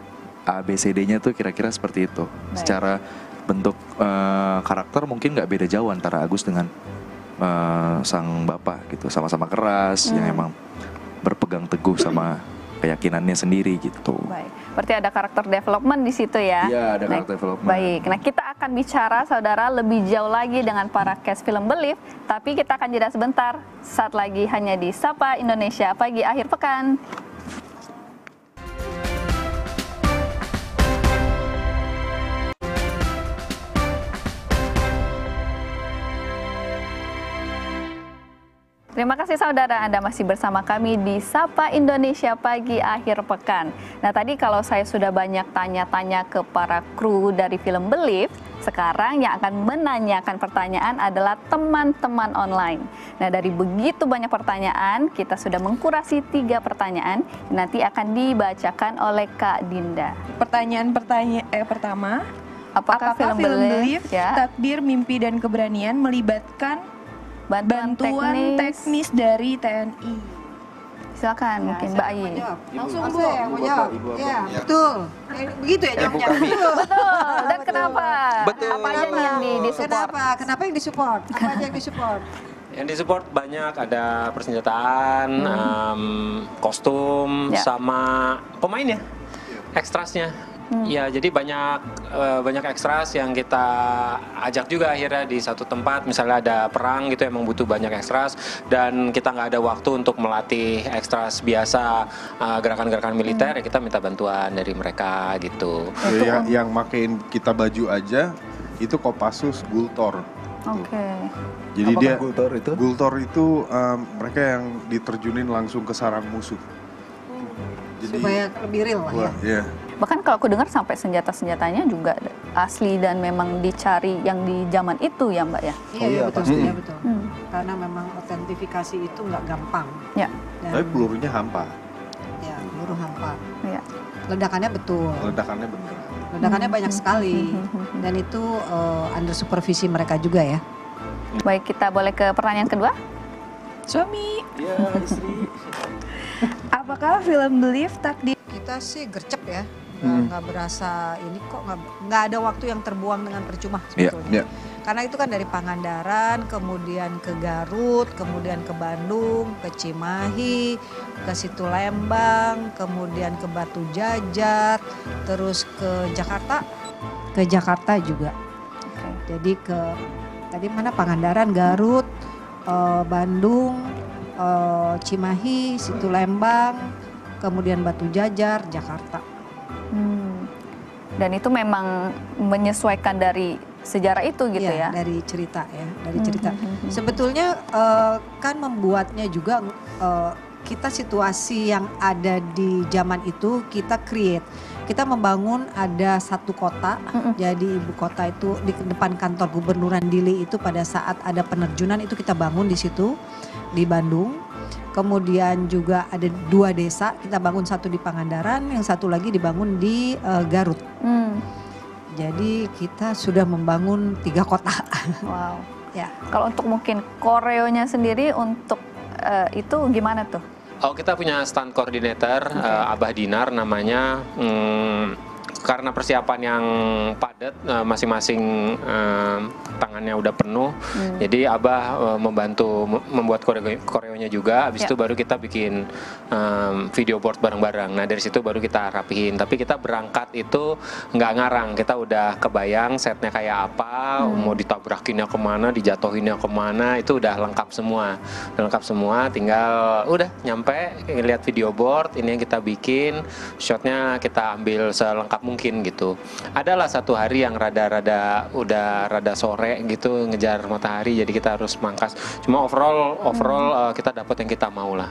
ABCD-nya tuh kira-kira seperti itu. Secara bentuk karakter mungkin nggak beda jauh antara Agus dengan sang bapak gitu, sama-sama keras, yang emang berpegang teguh sama keyakinannya sendiri gitu. Baik, berarti ada karakter development di situ ya? Iya, ada karakter development. Baik, nah kita akan bicara saudara lebih jauh lagi dengan para cast film Believe, tapi kita akan jeda sebentar, saat lagi hanya di Sapa Indonesia Pagi Akhir Pekan. Terima kasih saudara, Anda masih bersama kami di Sapa Indonesia Pagi Akhir Pekan. Nah tadi kalau saya sudah banyak tanya-tanya ke para kru dari film Believe, sekarang yang akan menanyakan pertanyaan adalah teman-teman online. Nah dari begitu banyak pertanyaan, kita sudah mengkurasi 3 pertanyaan, nanti akan dibacakan oleh Kak Dinda. Pertanyaan pertama, apakah film Believe Takdir, Mimpi, dan Keberanian melibatkan bantuan teknis dari TNI? Silakan, mungkin Mbak Ayi. Langsung Bu. Saya mau jawab. Ya, betul. Begitu ya jawabnya. Betul. Dan kenapa? Betul. Apa aja yang disupport? Kenapa yang disupport? Apa aja yang disupport? Yang disupport banyak, ada persenjataan, kostum, sama pemainnya, ekstrasnya. Ya, jadi banyak ekstras yang kita ajak juga akhirnya di satu tempat. Misalnya ada perang gitu, emang butuh banyak ekstras, dan kita nggak ada waktu untuk melatih ekstras biasa gerakan-gerakan militer, ya kita minta bantuan dari mereka gitu. Ya, yang makein kita baju aja itu Kopassus Gultor. Jadi dia Gultor itu mereka yang diterjunin langsung ke sarang musuh. Jadi, supaya lebih real lah ya. Iya. Bahkan kalau aku dengar sampai senjata-senjatanya juga asli dan memang dicari yang di zaman itu ya Mbak ya? Iya betul, ya, betul. Karena memang autentifikasi itu nggak gampang. Ya. Tapi pelurunya hampa. Ya, peluru hampa. Ya. Ledakannya betul. Ledakannya banyak sekali. Dan itu under supervisi mereka juga ya. Baik, kita boleh ke pertanyaan kedua? Suami. Iya, istri. Apakah film Believe Takdir? Kita sih gercep ya, nggak berasa ini kok, nggak ada waktu yang terbuang dengan percuma sebetulnya. Karena itu kan dari Pangandaran, kemudian ke Garut, kemudian ke Bandung, ke Cimahi, ke Situ Lembang, kemudian ke Batu Jajar, terus ke Jakarta juga. Jadi tadi mana Pangandaran, Garut, Bandung, Cimahi, Situ Lembang, kemudian Batu Jajar, Jakarta. Dan itu memang menyesuaikan dari sejarah itu gitu ya? Dari cerita ya, dari cerita. Sebetulnya kan membuatnya juga kita situasi yang ada di zaman itu kita create. Kita membangun ada satu kota, jadi ibu kota itu di depan kantor gubernuran Dili itu pada saat ada penerjunan itu kita bangun di situ di Bandung. Kemudian juga ada 2 desa, kita bangun satu di Pangandaran, yang satu lagi dibangun di Garut. Jadi kita sudah membangun 3 kota. Wow. Ya. Kalau untuk mungkin koreonya sendiri untuk itu gimana tuh? Oh, kita punya stunt coordinator, Abah Dinar namanya. Karena persiapan yang padat, masing-masing tangannya udah penuh, jadi Abah membantu membuat koreonya juga. Habis itu baru kita bikin video board bareng-bareng. Nah dari situ baru kita rapihin. Tapi kita berangkat itu nggak ngarang, kita udah kebayang setnya kayak apa, mau ditabrakinnya kemana, dijatuhinnya kemana, itu udah lengkap semua. Tinggal udah nyampe lihat video board, ini yang kita bikin, shotnya kita ambil selengkap mungkin gitu. Adalah satu hari yang rada sore gitu ngejar matahari, jadi kita harus mangkas. Cuma overall kita dapat yang kita mau lah.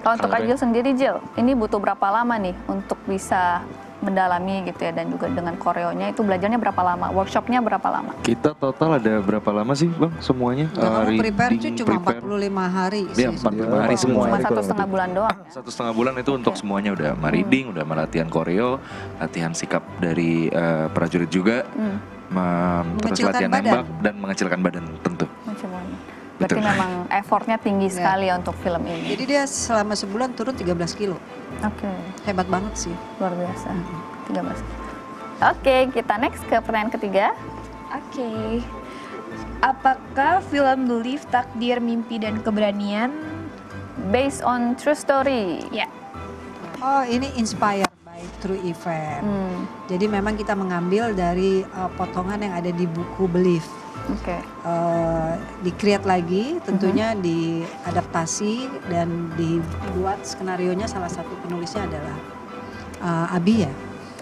Kalau untuk Kak Jill sendiri, Jill, ini butuh berapa lama nih untuk bisa mendalami gitu ya, dan juga dengan koreonya itu belajarnya berapa lama, workshopnya berapa lama? Kita total ada berapa lama sih Bang semuanya? Kamu prepare itu cuma 45 hari sih. Iya, 45 hari semua. Cuma 1,5 bulan doang? 1,5 bulan itu untuk semuanya, udah reading, udah latihan koreo, latihan sikap dari prajurit juga, terus latihan nembak dan mengecilkan badan tentu. Berarti memang effortnya tinggi sekali ya untuk film ini. Jadi dia selama sebulan turun 13 kilo. Oke. Hebat banget sih. Luar biasa. 13. Oke, kita next ke pertanyaan ketiga. Oke. Apakah film Believe Takdir, Mimpi, dan Keberanian based on true story? Ya. Oh, ini inspired by true event. Jadi memang kita mengambil dari potongan yang ada di buku Believe. Di-create lagi, tentunya diadaptasi dan dibuat skenarionya. Salah satu penulisnya adalah Abi ya.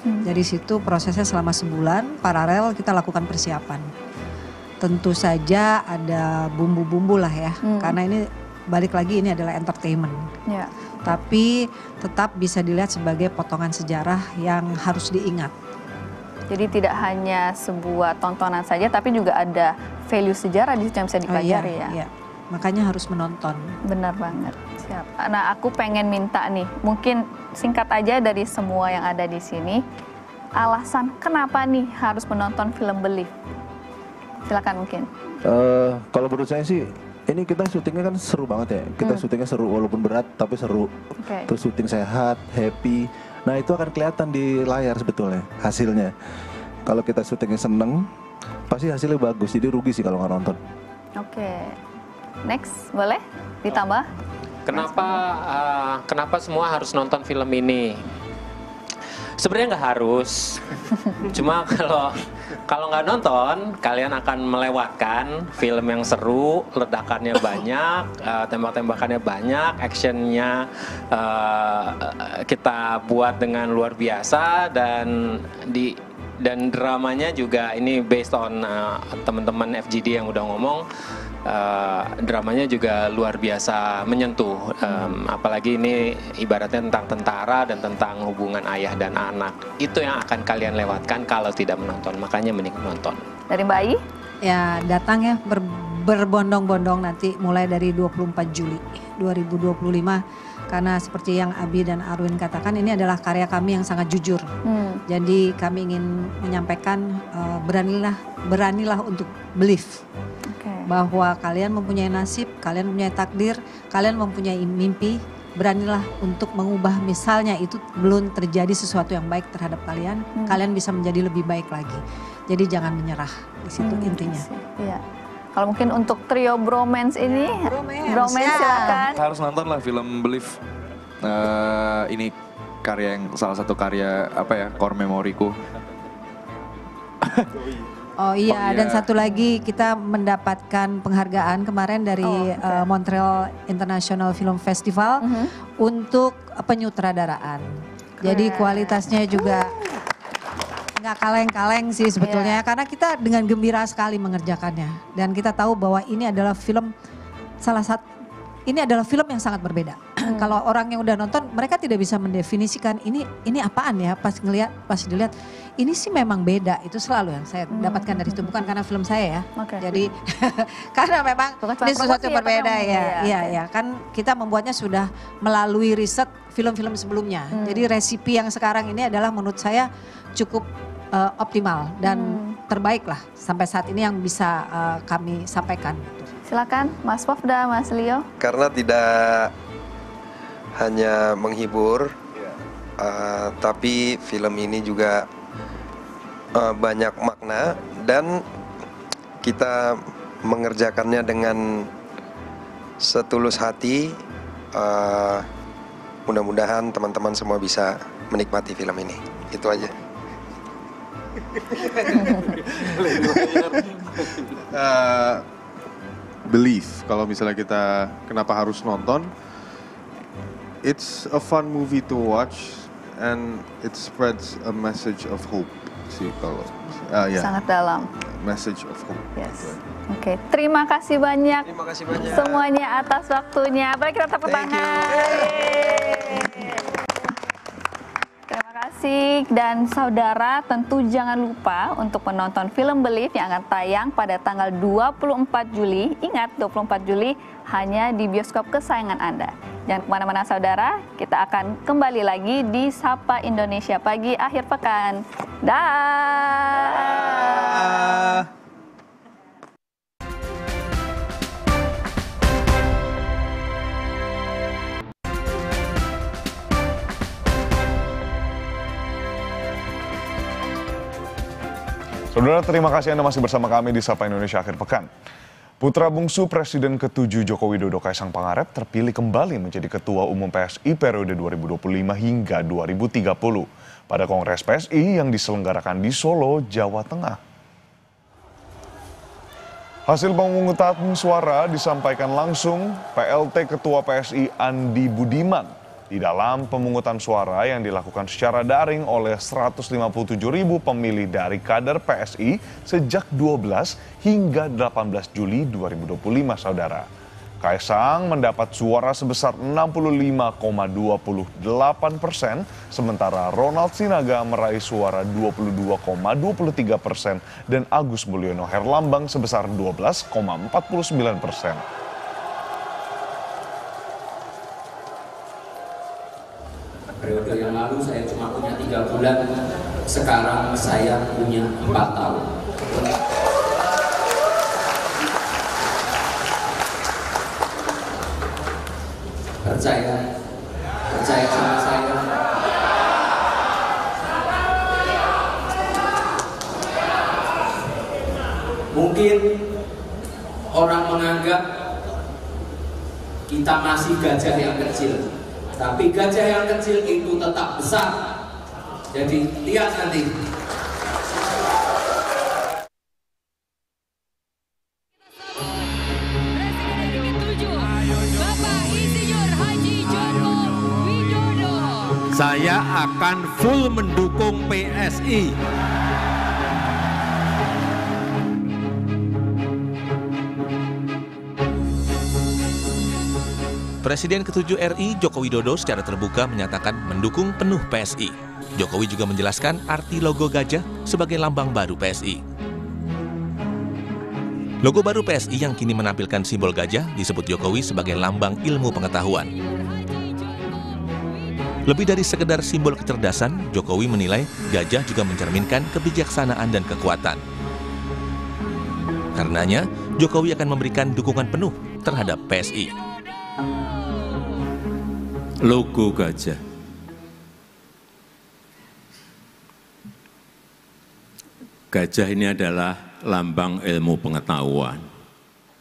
Dari situ prosesnya selama sebulan, paralel kita lakukan persiapan. Tentu saja ada bumbu-bumbu lah ya, karena ini balik lagi ini adalah entertainment. Tapi tetap bisa dilihat sebagai potongan sejarah yang harus diingat. Jadi tidak hanya sebuah tontonan saja, tapi juga ada value sejarah di situ yang bisa dipelajari ya. Makanya harus menonton. Benar banget. Siap. Nah, aku pengen minta nih, mungkin singkat aja dari semua yang ada di sini, alasan kenapa nih harus menonton film Believe? Silakan mungkin. Kalau menurut saya sih, ini kita syutingnya kan seru banget ya. Kita syutingnya seru walaupun berat tapi seru. Terus syuting sehat, happy. Nah itu akan kelihatan di layar sebetulnya hasilnya. Kalau kita syutingnya seneng, pasti hasilnya bagus. Jadi rugi sih kalau nggak nonton. Next, boleh ditambah? Kenapa semua harus nonton film ini? Sebenarnya nggak harus. Cuma kalau nggak nonton, kalian akan melewatkan film yang seru, ledakannya banyak, tembak-tembakannya banyak, actionnya kita buat dengan luar biasa, dan dramanya juga ini based on teman-teman FGD yang udah ngomong. Dramanya juga luar biasa menyentuh, apalagi ini ibaratnya tentang tentara dan tentang hubungan ayah dan anak. Itu yang akan kalian lewatkan kalau tidak menonton, makanya mending nonton. Dari Mbak Ai? Ya datang ya, berbondong-bondong nanti mulai dari 24 Juli 2025. Karena seperti yang Abi dan Arwin katakan, ini adalah karya kami yang sangat jujur. Jadi kami ingin menyampaikan beranilah untuk believe. Bahwa kalian mempunyai nasib, kalian mempunyai takdir, kalian mempunyai mimpi, beranilah untuk mengubah. Misalnya itu belum terjadi sesuatu yang baik terhadap kalian, kalian bisa menjadi lebih baik lagi. Jadi jangan menyerah, di situ intinya. Iya. Kalau mungkin untuk trio bromance ini, bromance silakan. Harus nonton lah film Believe. Ini salah satu karya core memoriku. Oh iya, dan satu lagi kita mendapatkan penghargaan kemarin dari Montreal International Film Festival untuk penyutradaraan. Jadi kualitasnya juga nggak kaleng-kaleng sih sebetulnya, karena kita dengan gembira sekali mengerjakannya. Dan kita tahu bahwa ini adalah film ini adalah film yang sangat berbeda. Kalau orang yang udah nonton, mereka tidak bisa mendefinisikan ini apaan ya. Pas dilihat, ini sih memang beda. Itu selalu yang saya dapatkan dari itu, bukan karena film saya ya. Jadi karena memang ini sesuatu yang berbeda ya. Kan kita membuatnya sudah melalui riset film-film sebelumnya. Jadi resipi yang sekarang ini adalah menurut saya cukup optimal dan terbaik lah sampai saat ini yang bisa kami sampaikan. Silakan Mas Pofda, Mas Leo. Karena tidak hanya menghibur, tapi film ini juga banyak makna dan kita mengerjakannya dengan setulus hati. Mudah-mudahan teman-teman semua bisa menikmati film ini. Itu aja. Belief, kalau misalnya kita kenapa harus nonton, it's a fun movie to watch and it spreads a message of hope sih kalau sangat dalam message of hope. Yes. Oke, terima kasih banyak. Terima kasih banyak semuanya atas waktunya. Baik, kita tepuk tangan. Terima kasih, dan saudara tentu jangan lupa untuk menonton film Belief yang akan tayang pada tanggal 24 Juli. Ingat, 24 Juli hanya di bioskop kesayangan Anda. Jangan kemana-mana saudara, kita akan kembali lagi di Sapa Indonesia Pagi akhir pekan. Dah. Saudara, terima kasih Anda masih bersama kami di Sapa Indonesia Akhir Pekan. Putra bungsu Presiden ke-7 Joko Widodo, Kaisang Pangarep, terpilih kembali menjadi Ketua Umum PSI periode 2025 hingga 2030 pada Kongres PSI yang diselenggarakan di Solo, Jawa Tengah. Hasil pemungutan suara disampaikan langsung PLT Ketua PSI Andi Budiman di dalam pemungutan suara yang dilakukan secara daring oleh 157.000 pemilih dari kader PSI sejak 12 hingga 18 Juli 2025, saudara. Kaisang mendapat suara sebesar 65,28%, sementara Ronald Sinaga meraih suara 22,23% dan Agus Mulyono Herlambang sebesar 12,49%. Periode yang lalu saya cuma punya 3 bulan, sekarang saya punya 4 tahun. Percaya sama saya. Mungkin orang menganggap kita masih gajah yang kecil. Tapi gajah yang kecil itu tetap besar. Jadi lihat nanti. Saya akan full mendukung PSI. Presiden ke-7 RI Joko Widodo secara terbuka menyatakan mendukung penuh PSI. Jokowi juga menjelaskan arti logo gajah sebagai lambang baru PSI. Logo baru PSI yang kini menampilkan simbol gajah disebut Jokowi sebagai lambang ilmu pengetahuan. Lebih dari sekedar simbol kecerdasan, Jokowi menilai gajah juga mencerminkan kebijaksanaan dan kekuatan. Karenanya, Jokowi akan memberikan dukungan penuh terhadap PSI. Logo gajah. Gajah ini adalah lambang ilmu pengetahuan.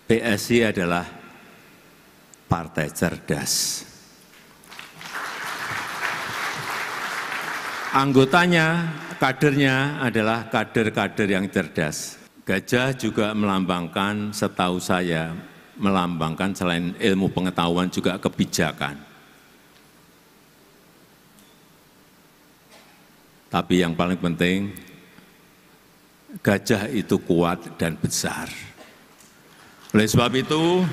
PSI adalah partai cerdas. Anggotanya, kadernya adalah kader-kader yang cerdas. Gajah juga melambangkan, setahu saya, melambangkan selain ilmu pengetahuan juga kebijakan. Tapi yang paling penting, gajah itu kuat dan besar. Oleh sebab itu,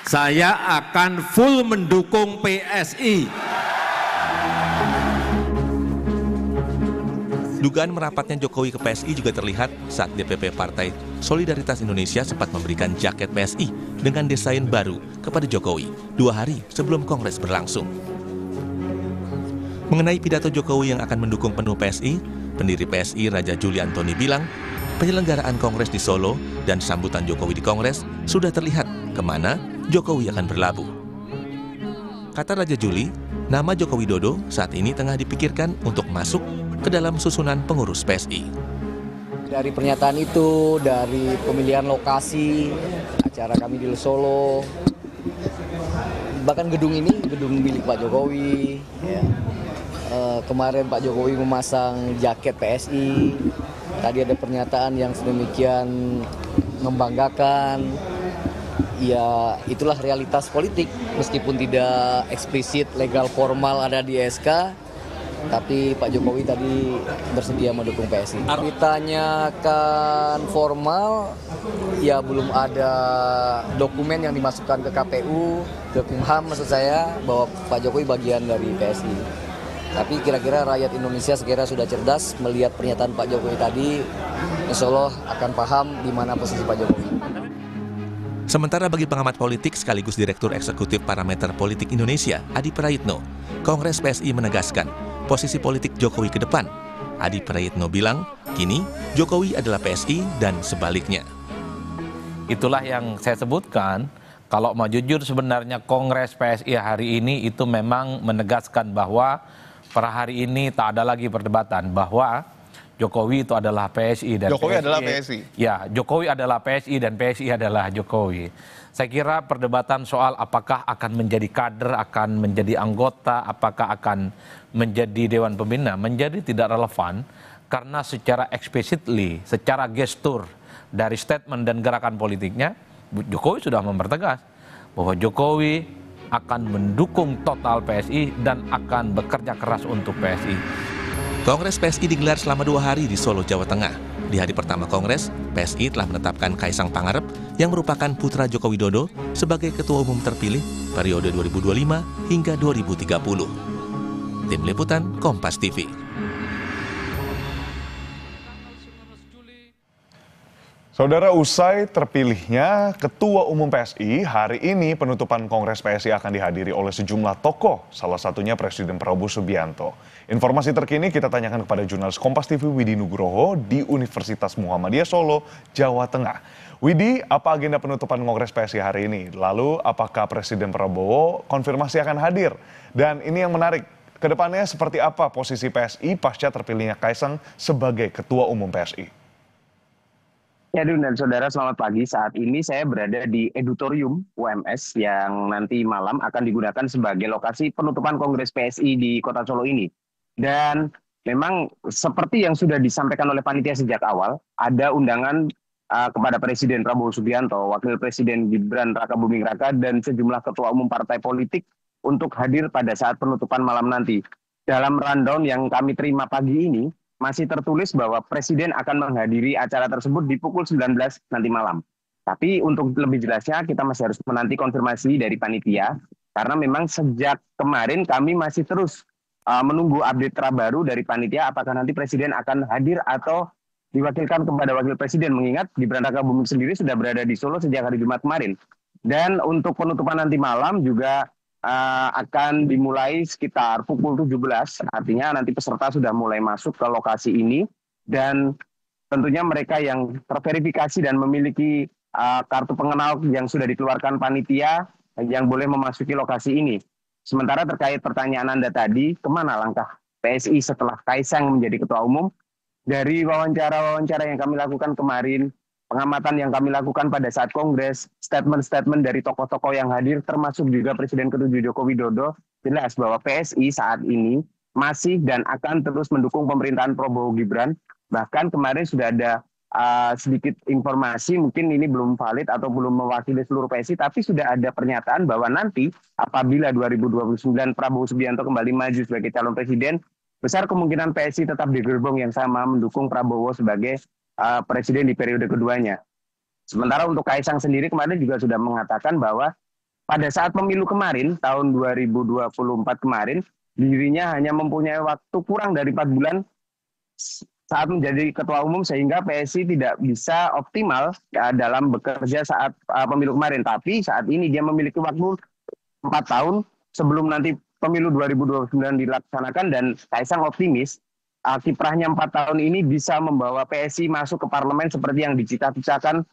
saya akan full mendukung PSI. Dugaan merapatnya Jokowi ke PSI juga terlihat saat DPP Partai Solidaritas Indonesia sempat memberikan jaket PSI dengan desain baru kepada Jokowi 2 hari sebelum Kongres berlangsung. Mengenai pidato Jokowi yang akan mendukung penuh PSI, pendiri PSI Raja Juli Antoni bilang, penyelenggaraan Kongres di Solo dan sambutan Jokowi di Kongres sudah terlihat kemana Jokowi akan berlabuh. Kata Raja Juli, nama Joko Widodo saat ini tengah dipikirkan untuk masuk ke dalam susunan pengurus PSI. Dari pernyataan itu, dari pemilihan lokasi, acara kami di Solo, bahkan gedung ini gedung milik Pak Jokowi. Ya. Kemarin Pak Jokowi memasang jaket PSI, tadi ada pernyataan yang sedemikian membanggakan. Ya itulah realitas politik, meskipun tidak eksplisit legal formal ada di SK, tapi Pak Jokowi tadi bersedia mendukung PSI. Ditanyakan formal, ya belum ada dokumen yang dimasukkan ke KPU, ke Kumham maksud saya, bahwa Pak Jokowi bagian dari PSI. Tapi kira-kira rakyat Indonesia sekira sudah cerdas melihat pernyataan Pak Jokowi tadi, insya Allah akan paham di mana posisi Pak Jokowi. Sementara bagi pengamat politik sekaligus Direktur Eksekutif Parameter Politik Indonesia, Adi Praitno, Kongres PSI menegaskan posisi politik Jokowi ke depan. Adi Praitno bilang, kini Jokowi adalah PSI dan sebaliknya. Itulah yang saya sebutkan, kalau mau jujur sebenarnya Kongres PSI hari ini itu memang menegaskan bahwa per hari ini tak ada lagi perdebatan bahwa Jokowi itu adalah PSI dan Jokowi PSI, adalah PSI. Ya, Jokowi adalah PSI dan PSI adalah Jokowi. Saya kira perdebatan soal apakah akan menjadi kader, akan menjadi anggota, apakah akan menjadi Dewan Pembina menjadi tidak relevan karena secara explicitly, secara gestur dari statement dan gerakan politiknya, Jokowi sudah mempertegas bahwa Jokowi akan mendukung total PSI dan akan bekerja keras untuk PSI. Kongres PSI digelar selama 2 hari di Solo, Jawa Tengah. Di hari pertama Kongres, PSI telah menetapkan Kaisang Pangarep yang merupakan putra Joko Widodo sebagai Ketua Umum terpilih periode 2025 hingga 2030. Tim Liputan Kompas TV. Saudara, usai terpilihnya Ketua Umum PSI, hari ini penutupan Kongres PSI akan dihadiri oleh sejumlah tokoh, salah satunya Presiden Prabowo Subianto. Informasi terkini kita tanyakan kepada jurnalis Kompas TV Widi Nugroho di Universitas Muhammadiyah Solo, Jawa Tengah. Widi, apa agenda penutupan Kongres PSI hari ini? Lalu apakah Presiden Prabowo konfirmasi akan hadir? Dan ini yang menarik, kedepannya seperti apa posisi PSI pasca terpilihnya Kaisang sebagai Ketua Umum PSI? Ya, Dun dan saudara, selamat pagi. Saat ini saya berada di Edutorium UMS yang nanti malam akan digunakan sebagai lokasi penutupan Kongres PSI di Kota Solo ini. Dan memang seperti yang sudah disampaikan oleh panitia sejak awal, ada undangan kepada Presiden Prabowo Subianto, Wakil Presiden Gibran Rakabuming Raka, dan sejumlah ketua umum partai politik untuk hadir pada saat penutupan malam nanti. Dalam rundown yang kami terima pagi ini, masih tertulis bahwa Presiden akan menghadiri acara tersebut di pukul 19 nanti malam. Tapi untuk lebih jelasnya kita masih harus menanti konfirmasi dari panitia, karena memang sejak kemarin kami masih terus menunggu update terbaru dari panitia apakah nanti Presiden akan hadir atau diwakilkan kepada Wakil Presiden, mengingat Gibran Rakabuming sendiri sudah berada di Solo sejak hari Jumat kemarin. Dan untuk penutupan nanti malam juga akan dimulai sekitar pukul 17, artinya nanti peserta sudah mulai masuk ke lokasi ini, dan tentunya mereka yang terverifikasi dan memiliki kartu pengenal yang sudah dikeluarkan panitia yang boleh memasuki lokasi ini. Sementara terkait pertanyaan Anda tadi, kemana langkah PSI setelah Kaisang menjadi Ketua Umum? Dari wawancara-wawancara yang kami lakukan kemarin, pengamatan yang kami lakukan pada saat Kongres, statement-statement dari tokoh-tokoh yang hadir, termasuk juga Presiden ke-7 Joko Widodo, jelas bahwa PSI saat ini masih dan akan terus mendukung pemerintahan Prabowo Gibran. Bahkan kemarin sudah ada sedikit informasi, mungkin ini belum valid atau belum mewakili seluruh PSI, tapi sudah ada pernyataan bahwa nanti apabila 2029 Prabowo Subianto kembali maju sebagai calon presiden, besar kemungkinan PSI tetap di gerbong yang sama mendukung Prabowo sebagai presiden di periode keduanya. Sementara untuk Kaisang sendiri kemarin juga sudah mengatakan bahwa pada saat pemilu kemarin, tahun 2024 kemarin, dirinya hanya mempunyai waktu kurang dari 4 bulan saat menjadi ketua umum sehingga PSI tidak bisa optimal dalam bekerja saat pemilu kemarin. Tapi saat ini dia memiliki waktu 4 tahun sebelum nanti pemilu 2029 dilaksanakan, dan Kaisang optimis kiprahnya 4 tahun ini bisa membawa PSI masuk ke parlemen seperti yang dicita-citakan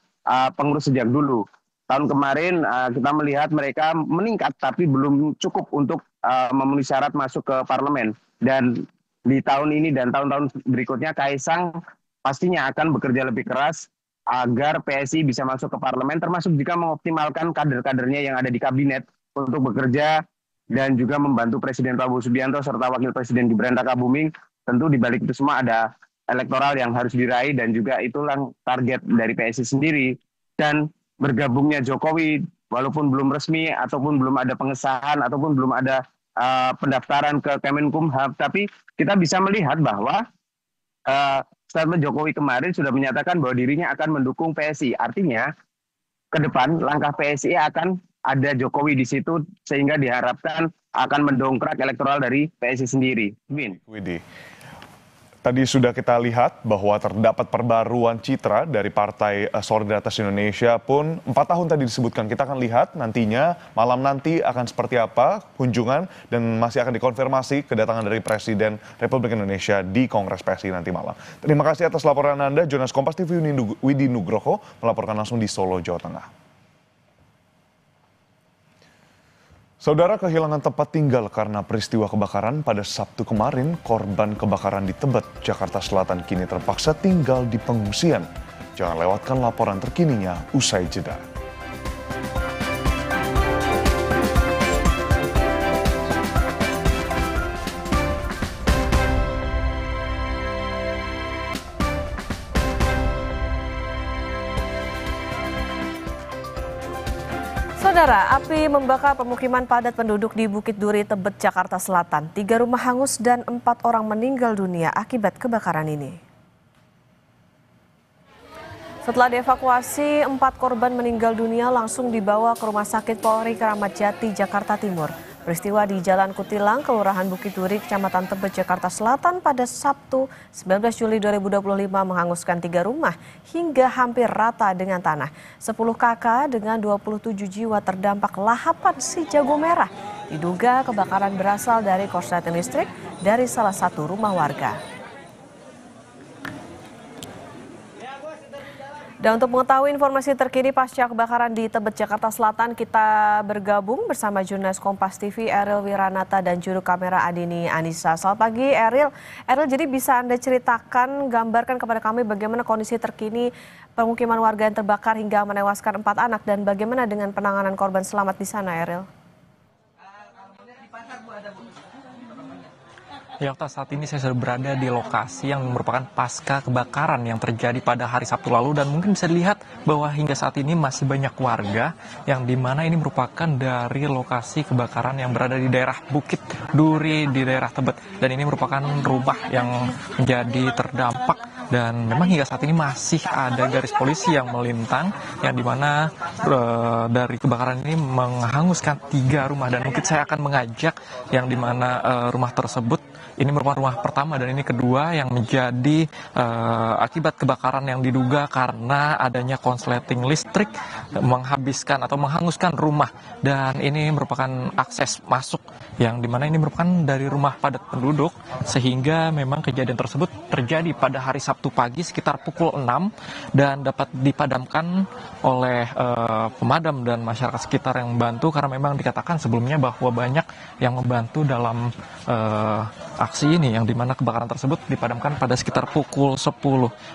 pengurus sejak dulu. Tahun kemarin kita melihat mereka meningkat tapi belum cukup untuk memenuhi syarat masuk ke parlemen. Dan di tahun ini dan tahun-tahun berikutnya Kaisang pastinya akan bekerja lebih keras agar PSI bisa masuk ke parlemen, termasuk juga mengoptimalkan kader-kadernya yang ada di kabinet untuk bekerja dan juga membantu Presiden Prabowo Subianto serta Wakil Presiden Gibran Rakabuming. Tentu di balik itu semua ada elektoral yang harus diraih dan juga itulah target dari PSI sendiri. Dan bergabungnya Jokowi walaupun belum resmi ataupun belum ada pengesahan ataupun belum ada pendaftaran ke Kemenkumham, tapi kita bisa melihat bahwa statement Jokowi kemarin sudah menyatakan bahwa dirinya akan mendukung PSI. Artinya ke depan langkah PSI akan ada Jokowi di situ sehingga diharapkan akan mendongkrak elektoral dari PSI sendiri. Widhi, tadi sudah kita lihat bahwa terdapat perbaruan citra dari Partai Solidaritas Indonesia pun 4 tahun tadi disebutkan. Kita akan lihat nantinya malam nanti akan seperti apa kunjungan dan masih akan dikonfirmasi kedatangan dari Presiden Republik Indonesia di Kongres PSI nanti malam. Terima kasih atas laporan Anda, jurnalis Kompas TV Widhi Nugroho melaporkan langsung di Solo, Jawa Tengah. Saudara, kehilangan tempat tinggal karena peristiwa kebakaran pada Sabtu kemarin, korban kebakaran di Tebet, Jakarta Selatan kini terpaksa tinggal di pengungsian. Jangan lewatkan laporan terkininya usai jeda. Saudara, api membakar pemukiman padat penduduk di Bukit Duri, Tebet, Jakarta Selatan. 3 rumah hangus dan 4 orang meninggal dunia akibat kebakaran ini. Setelah dievakuasi, 4 korban meninggal dunia langsung dibawa ke Rumah Sakit Polri Kramat Jati, Jakarta Timur. Peristiwa di Jalan Kutilang, Kelurahan Bukit Duri, Kecamatan Tebet, Jakarta Selatan pada Sabtu 19 Juli 2025 menghanguskan 3 rumah hingga hampir rata dengan tanah. 10 kakak dengan 27 jiwa terdampak lahapan si jago merah. Diduga kebakaran berasal dari korsleting listrik dari salah satu rumah warga. Dan untuk mengetahui informasi terkini pasca kebakaran di Tebet, Jakarta Selatan, kita bergabung bersama jurnalis Kompas TV Eril Wiranata dan juru kamera Adini Anissa. Selamat pagi Eril. Eril, jadi bisa Anda ceritakan, gambarkan kepada kami bagaimana kondisi terkini pemukiman warga yang terbakar hingga menewaskan 4 anak dan bagaimana dengan penanganan korban selamat di sana, Eril? Ya, saat ini saya sudah berada di lokasi yang merupakan pasca kebakaran yang terjadi pada hari Sabtu lalu dan mungkin bisa dilihat bahwa hingga saat ini masih banyak warga yang dimana ini merupakan dari lokasi kebakaran yang berada di daerah Bukit Duri di daerah Tebet, dan ini merupakan rumah yang menjadi terdampak. Dan memang hingga saat ini masih ada garis polisi yang melintang yang dimana dari kebakaran ini menghanguskan 3 rumah, dan mungkin saya akan mengajak yang dimana rumah tersebut ini merupakan rumah pertama dan ini kedua yang menjadi akibat kebakaran yang diduga karena adanya konsleting listrik menghabiskan atau menghanguskan rumah, dan ini merupakan akses masuk yang dimana ini merupakan dari rumah padat penduduk sehingga memang kejadian tersebut terjadi pada hari Sabtu pagi sekitar pukul 6 dan dapat dipadamkan oleh pemadam dan masyarakat sekitar yang membantu karena memang dikatakan sebelumnya bahwa banyak yang membantu dalam aksi ini yang dimana kebakaran tersebut dipadamkan pada sekitar pukul 10,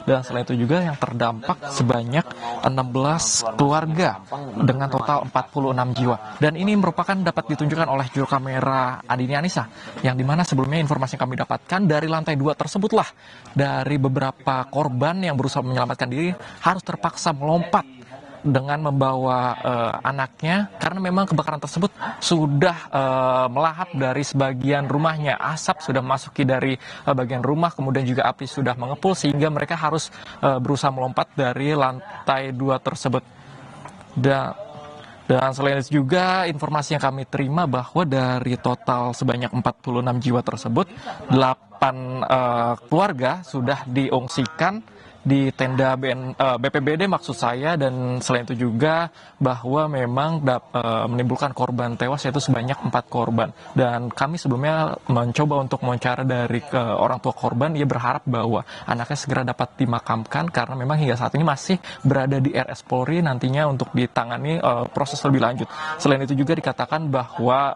dan selain itu juga yang terdampak sebanyak 16 keluarga dengan total 46 jiwa, dan ini merupakan dapat ditunjukkan oleh juru kamera Adini Anissa yang dimana sebelumnya informasi yang kami dapatkan dari lantai 2 tersebutlah dari beberapa korban yang berusaha menyelamatkan diri harus terpaksa melompat dengan membawa anaknya karena memang kebakaran tersebut sudah melahap dari sebagian rumahnya. Asap sudah masuki dari bagian rumah, kemudian juga api sudah mengepul sehingga mereka harus berusaha melompat dari lantai 2 tersebut. Dan selain itu juga informasi yang kami terima bahwa dari total sebanyak 46 jiwa tersebut, 8 keluarga sudah diungsikan di tenda BPBD maksud saya, dan selain itu juga bahwa memang menimbulkan korban tewas yaitu sebanyak 4 korban. Dan kami sebelumnya mencoba untuk mewawancara dari orang tua korban, ia berharap bahwa anaknya segera dapat dimakamkan karena memang hingga saat ini masih berada di RS Polri nantinya untuk ditangani proses lebih lanjut. Selain itu juga dikatakan bahwa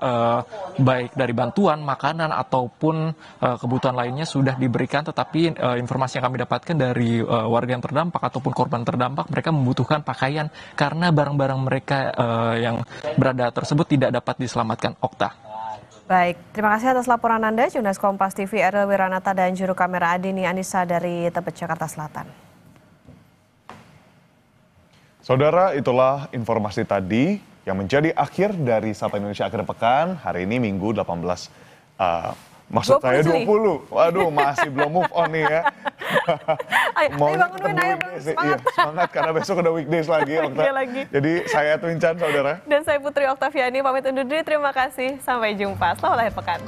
baik dari bantuan makanan ataupun kebutuhan lainnya sudah diberikan, tetapi informasi yang kami dapatkan dari warga yang terdampak ataupun korban terdampak, mereka membutuhkan pakaian karena barang-barang mereka yang berada tersebut tidak dapat diselamatkan. Okta. Baik, terima kasih atas laporan Anda, Jurnalis Kompas TV Eril Wiranata dan juru kamera Adini Anissa dari Tebet, Jakarta Selatan. Saudara, itulah informasi tadi yang menjadi akhir dari Sapa Indonesia Akhir Pekan hari ini Minggu 18 maksud saya 20. Waduh, masih belum move on nih ya. Ayo bangunin, ayo semangat. Iya, semangat karena besok udah weekdays lagi, Okta. Jadi saya Edwin Chan, saudara. Dan saya Putri Oktaviani, pamit undur diri. Terima kasih. Sampai jumpa. Selamat akhir pekan.